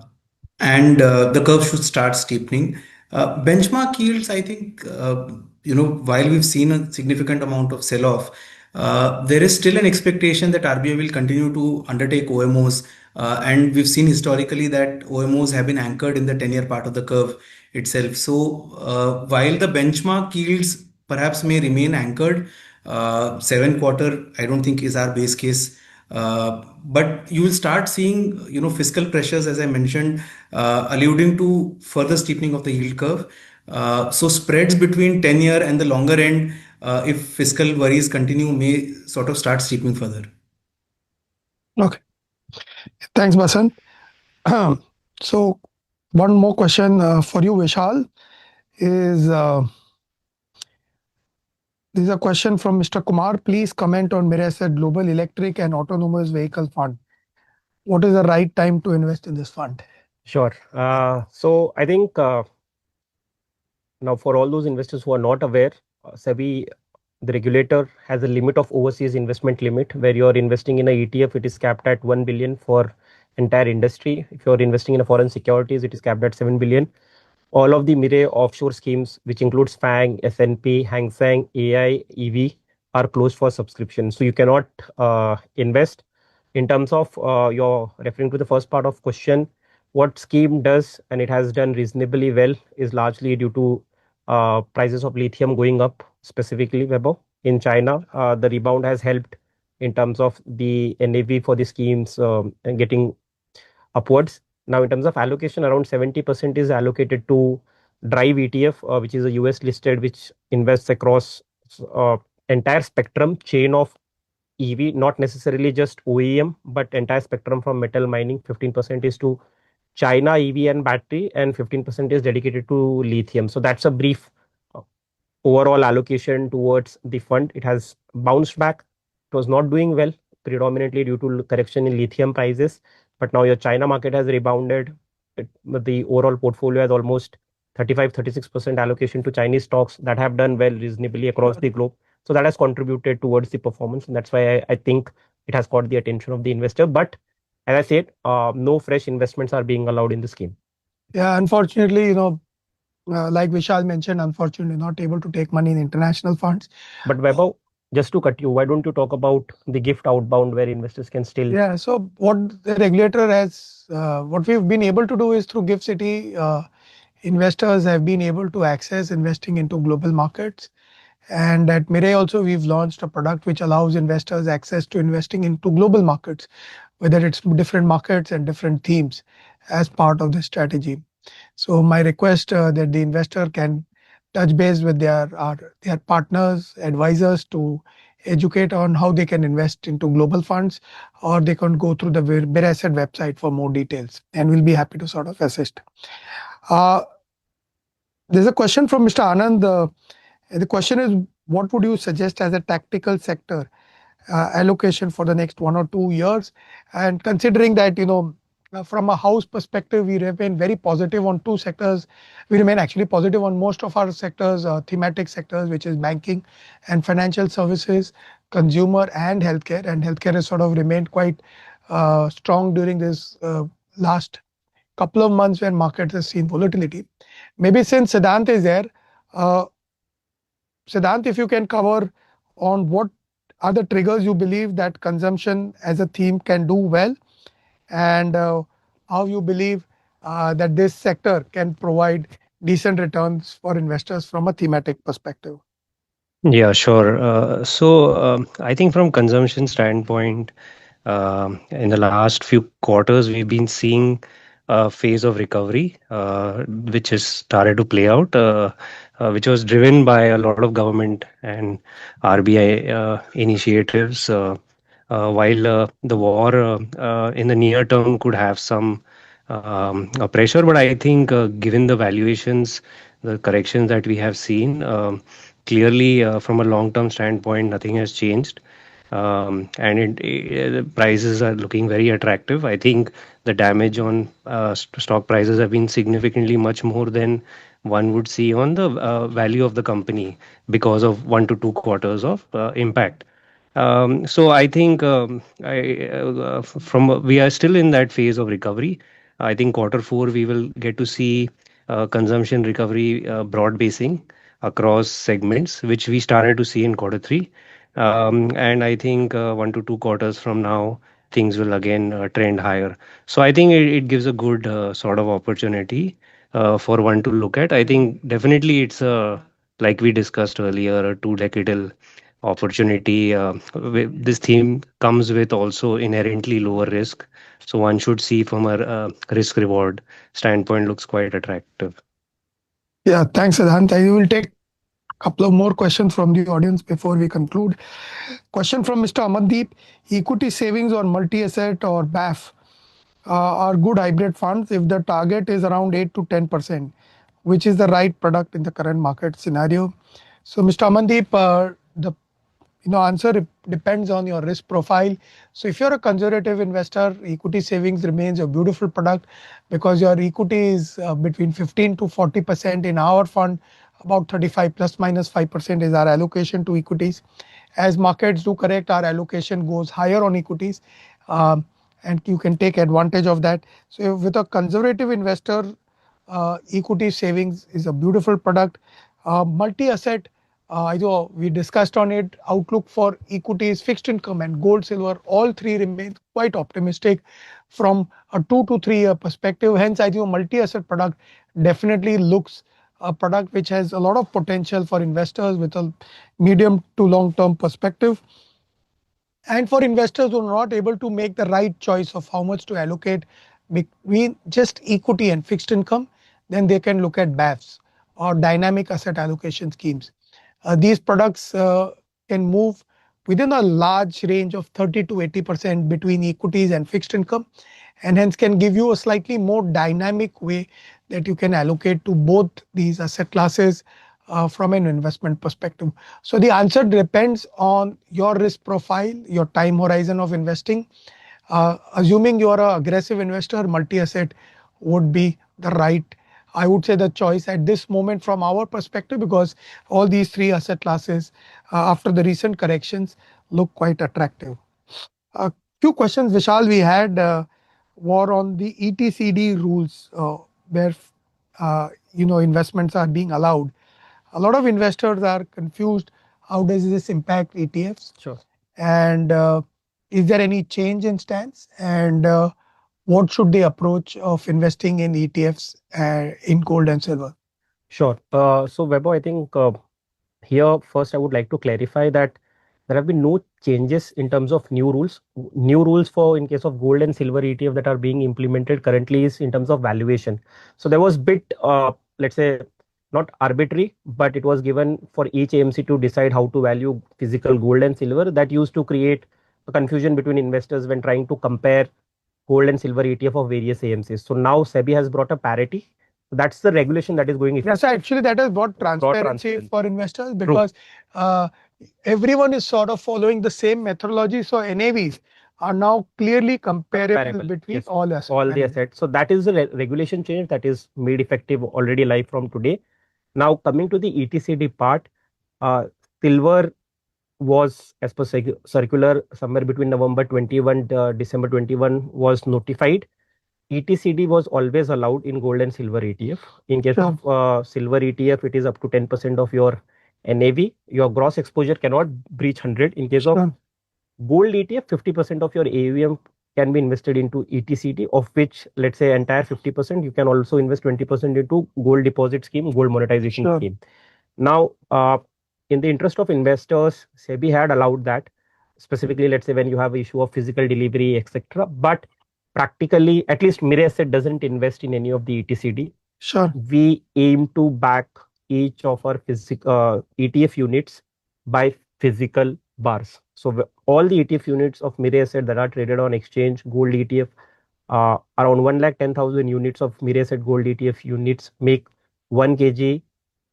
and the curve should start steepening. Benchmark yields, I think, while we've seen a significant amount of sell-off, there is still an expectation that RBI will continue to undertake OMOs, and we've seen historically that OMOs have been anchored in the 10-year part of the curve itself. So while the benchmark yields perhaps may remain anchored, 7 quarter I don't think is our base case. But you will start seeing, fiscal pressures, as I mentioned, alluding to further steepening of the yield curve. So spreads between 10-year and the longer end, if fiscal worries continue, may sort of start steepening further. Okay. Thanks, Basant. So, one more question for you, Vishal, is this is a question from Mr. Kumar. Please comment on Miraset Global Electric and Autonomous Vehicle Fund. What is the right time to invest in this fund? Sure. So I think now for all those investors who are not aware, SEBI, the regulator, has a limit of overseas investment limit where you're investing in a ETF. It is capped at 1 billion for entire industry. If you're investing in a foreign securities, it is capped at 7 billion. All of the Mire offshore schemes, which includes FANG, S&P, Hang Seng, AI, EV, are closed for subscription. So you cannot invest. In terms of you're referring to the first part of question, what scheme does, and it has done reasonably well, is largely due to prices of lithium going up, specifically Weibo. In China, the rebound has helped in terms of the NAV for the schemes and getting upwards. Now, in terms of allocation, around 70% is allocated to Drive ETF, which is a US listed, which invests across entire spectrum chain of EV, not necessarily just OEM, but entire spectrum from metal mining. 15% is to China EV and battery, and 15% is dedicated to lithium. So that's a brief uh, overall allocation towards the fund. It has bounced back. It was not doing well, predominantly due to correction in lithium prices. But now your China market has rebounded. The overall portfolio has almost 35-36% allocation to Chinese stocks that have done well reasonably across the globe. So that has contributed towards the performance. And that's why I think it has caught the attention of the investor. But as I said, no fresh investments are being allowed in the scheme. Yeah, unfortunately, like Vishal mentioned, unfortunately not able to take money in international funds. But Vaibhav, just to cut you, why don't you talk about the gift outbound where investors can still? Yeah, so what the regulator has, what we've been able to do is through Gift City, investors have been able to access investing into global markets. And at Mirai also, we've launched a product which allows investors access to investing into global markets, whether it's different markets and different themes as part of the strategy. So my request that the investor can touch base with their partners, advisors to educate on how they can invest into global funds, or they can go through the Asset website for more details, and we'll be happy to sort of assist. There's a question from Mr. Anand. The question is, what would you suggest as a tactical sector allocation for the next 1 or 2 years? And considering that, from a house perspective, we remain very positive on 2 sectors. We remain actually positive on most of our sectors, thematic sectors, which is banking and financial services, consumer and healthcare. And healthcare has sort of remained quite strong during this last couple of months when markets have seen volatility. Maybe since Siddhant is there, Siddhant, if you can cover on what are the triggers you believe that consumption as a theme can do well, and how you believe that this sector can provide decent returns for investors from a thematic perspective. Yeah, sure. I think from consumption standpoint, in the last few quarters, we've been seeing a phase of recovery, which has started to play out, which was driven by a lot of government and RBI initiatives. While the war in the near term could have some pressure, but I think given the valuations, the corrections that we have seen, clearly from a long-term standpoint, nothing has changed. And the prices are looking very attractive. I think the damage on stock prices have been significantly much more than one would see on the value of the company because of 1 to 2 quarters of impact. So I think we are still in that phase of recovery. I think Q4 we will get to see consumption recovery broad basing across segments, which we started to see in Q3. And I think 1 to 2 quarters from now, things will again trend higher. So I think it gives a good sort of opportunity for one to look at. I think definitely it's like we discussed earlier, a 2 decadal opportunity. This theme comes with also inherently lower risk. So one should see from a risk reward standpoint looks quite attractive. Yeah, thanks, Siddhant. I will take a couple of more questions from the audience before we conclude. Question from Mr. Amandeep. Equity savings or multi-asset or BAF are good hybrid funds if the target is around 8 to 10%, which is the right product in the current market scenario. So, Mr. Amandeep, the answer depends on your risk profile. So if you're a conservative investor, equity savings remains a beautiful product because your equity is between 15 to 40% in our fund. About 35 plus minus 5% is our allocation to equities. As markets do correct, our allocation goes higher on equities, and you can take advantage of that. So with a conservative investor, equity savings is a beautiful product. Multi-asset, we discussed on it, outlook for equities, fixed income and gold, silver, all three remain quite optimistic from a 2 to 3 year perspective. Hence, I think a multi-asset product definitely looks a product which has a lot of potential for investors with a medium to long term perspective. And for investors who are not able to make the right choice of how much to allocate between just equity and fixed income, then they can look at BAFs or dynamic asset allocation schemes. These products can move within a large range of 30 to 80% between equities and fixed income, and hence can give you a slightly more dynamic way that you can allocate to both these asset classes from an investment perspective. So the answer depends on your risk profile, your time horizon of investing. Assuming you are an aggressive investor, multi-asset would be the right, I would say, the choice at this moment from our perspective, because all these three asset classes after the recent corrections look quite attractive. A few questions, Vishal, we had were on the ETCD rules, where investments are being allowed. A lot of investors are confused. How does this impact ETFs? Sure. And is there any change in stance? And what should the approach of investing in ETFs in gold and silver? Sure. So Webo, I think here first I would like to clarify that there have been no changes in terms of new rules. New rules for in case of gold and silver ETF that are being implemented currently is in terms of valuation. So there was bit, let's say, not arbitrary, but it was given for each AMC to decide how to value physical gold and silver. That used to create a confusion between investors when trying to compare gold and silver ETF of various AMCs. So now SEBI has brought a parity. That's the regulation that is going. Yes, actually, that has brought transparency for investors, because everyone is sort of following the same methodology. So NAVs are now clearly comparable between all assets. All the assets. So that is the regulation change that is made effective already live from today. Now coming to the ETCD part, silver was as per circular somewhere between November 21 December 21 was notified. ETCD was always allowed in gold and silver ETF. In case of silver ETF, it is up to 10% of your NAV. Your gross exposure cannot breach 100. In case of gold ETF, 50% of your AUM can be invested into ETCD, of which, let's say, entire 50%, you can also invest 20% into gold deposit scheme, gold monetization scheme. Now, in the interest of investors, SEBI had allowed that, specifically, let's say, when you have an issue of physical delivery, etc. But practically, at least Mirae Asset doesn't invest in any of the ETCD. We aim to back each of our ETF units by physical bars. So all the ETF units of Mirae Asset that are traded on exchange, gold ETF, around 110,000 units of Mirae Asset gold ETF units make 1 kg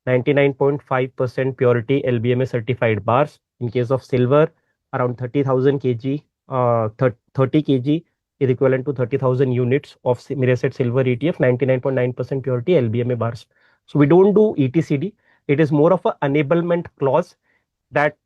99.5% purity LBMA certified bars. In case of silver, around 30,000 kg, 30 kg is equivalent to 30,000 units of Mirae Asset silver ETF, 99.9% purity LBMA bars. So we don't do ETCD. It is more of an enablement clause that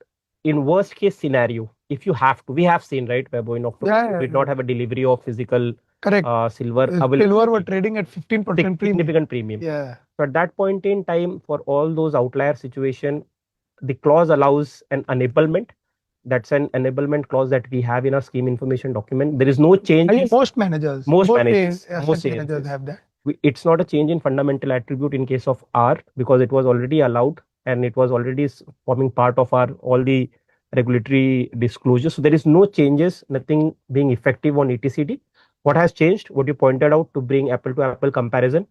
in worst case scenario, if you have to, we have seen, right, Webo, in October, we did not have a delivery of physical silver. Silver were trading at 15% significant premium. So at that point in time, for all those outlier situation, the clause allows an enablement. That's an enablement clause that we have in our scheme information document. There is no change. Most managers have that. It's not a change in fundamental attribute in case of R, because it was already allowed and it was already forming part of our all the regulatory disclosures. So there is no changes, nothing being effective on ETCD. What has changed, what you pointed out, to bring apple to apple comparison,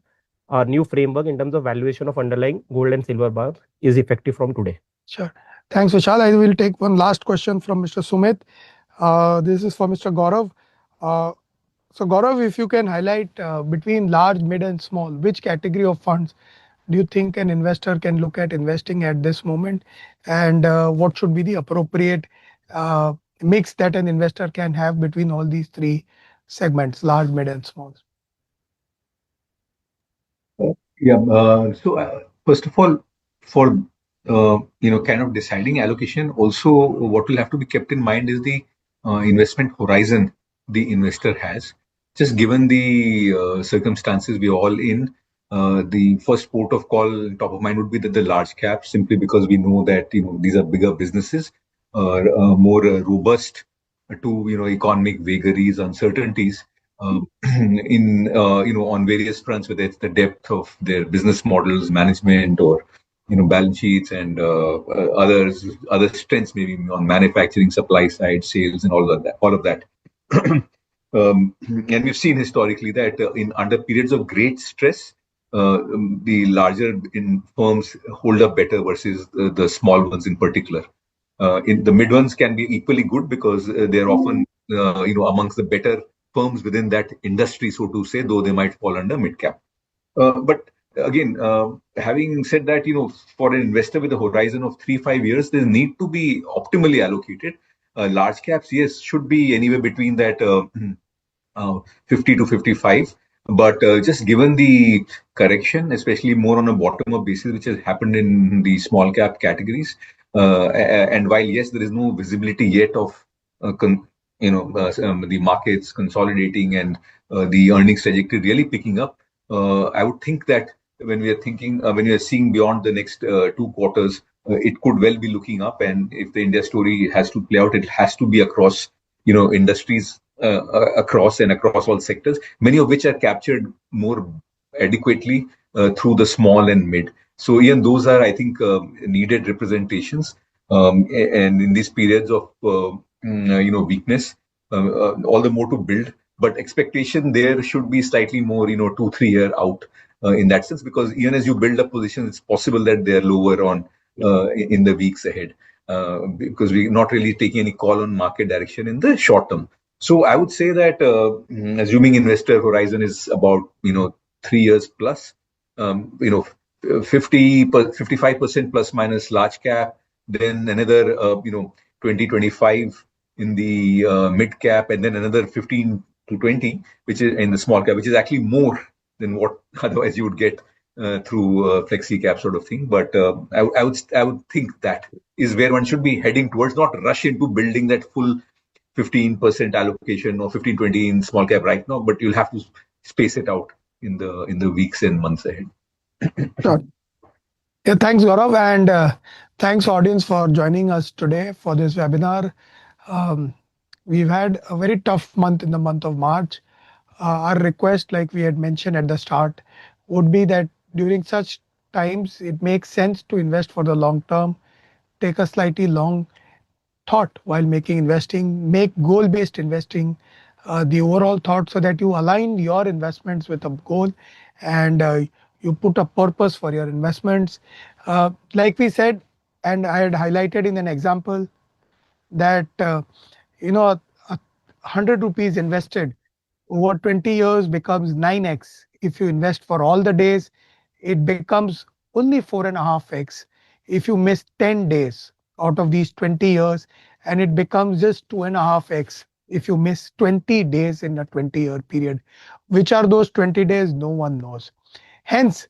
our new framework in terms of valuation of underlying gold and silver bars is effective from today. Sure. Thanks, Vishal. I will take one last question from Mr. Sumit. This is for Mr. Gaurav. So Gaurav, if you can highlight between large, mid and small, which category of funds do you think an investor can look at investing at this moment? And what should be the appropriate mix that an investor can have between all these three segments, large, mid and small? So first of all, for kind of deciding allocation, also what will have to be kept in mind is the investment horizon the investor has. Just given the circumstances we are all in, the first port of call top of mind would be the large caps, simply because we know that these are bigger businesses, more robust to economic vagaries, uncertainties. In on various fronts, whether it's the depth of their business models, management, or balance sheets, and other strengths, maybe on manufacturing, supply side, sales, and all of that. And we've seen historically that in under periods of great stress, the larger firms hold up better versus the small ones in particular. In the mid ones can be equally good because they're often amongst the better firms within that industry, so to say, though they might fall under mid cap. But again, having said that, for an investor with a horizon of 3-5 years, there need to be optimally allocated. Large caps, yes, should be anywhere between that 50 to 55. But just given the correction, especially more on a bottom-up basis, which has happened in the small cap categories, and while yes, there is no visibility yet of the markets consolidating and the earnings trajectory really picking up, I would think that when we are seeing beyond the next 2 quarters, it could well be looking up. And if the India story has to play out, it has to be across industries across all sectors, many of which are captured more adequately through the small and mid. So even those are, I think, needed representations. And in these periods of weakness, all the more to build. But expectation there should be slightly more, 2-3 year out in that sense, because even as you build up positions, it's possible that they're lower on in the weeks ahead. Because we're not really taking any call on market direction in the short term. So I would say that assuming investor horizon is about 3 years plus, 55% plus minus large cap, then another 20-25 in the mid cap, and then another 15 to 20 which is in the small cap, which is actually more than what otherwise you would get through flexi cap sort of thing. But I would think that is where one should be heading towards, not rush into building that full 15% allocation or 15-20 in small cap right now, but you'll have to space it out in the weeks and months ahead. Sure. Yeah, thanks, Gaurav, and thanks, audience, for joining us today for this webinar. We've had a very tough month in the month of March. Our request, like we had mentioned at the start, would be that during such times, it makes sense to invest for the long term, take a slightly long thought while making investing, make goal-based investing the overall thought, so that you align your investments with a goal and you put a purpose for your investments. Like we said, and I had highlighted in an example that a 100 rupees invested over 20 years becomes 9x. If you invest for all the days, it becomes only 4.5x if you miss 10 days out of these 20 years, and it becomes just 2.5x if you miss 20 days in a 20-year period. Which are those 20 days? No one knows. Hence,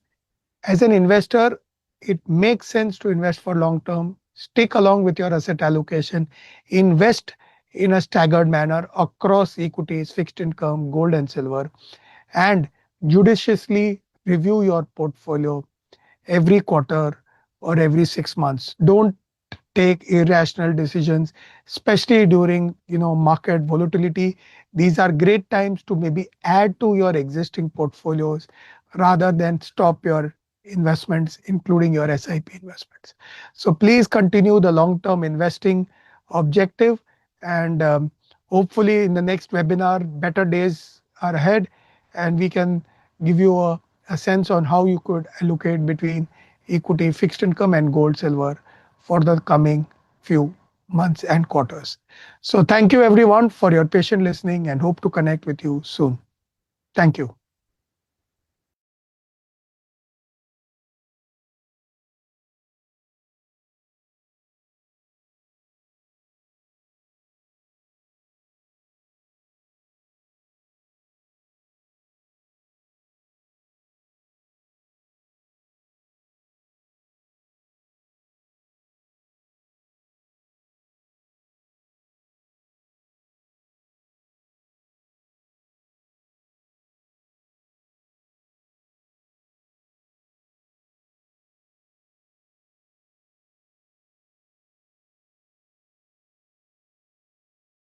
as an investor, it makes sense to invest for long term, stick along with your asset allocation, invest in a staggered manner across equities, fixed income, gold and silver, and judiciously review your portfolio every quarter or every 6 months. Don't take irrational decisions, especially during market volatility. These are great times to maybe add to your existing portfolios rather than stop your investments, including your SIP investments. So please continue the long-term investing objective, and hopefully in the next webinar, better days are ahead, and we can give you a sense on how you could allocate between equity, fixed income, and gold, silver for the coming few months and quarters. So thank you everyone for your patient listening, and hope to connect with you soon. Thank you.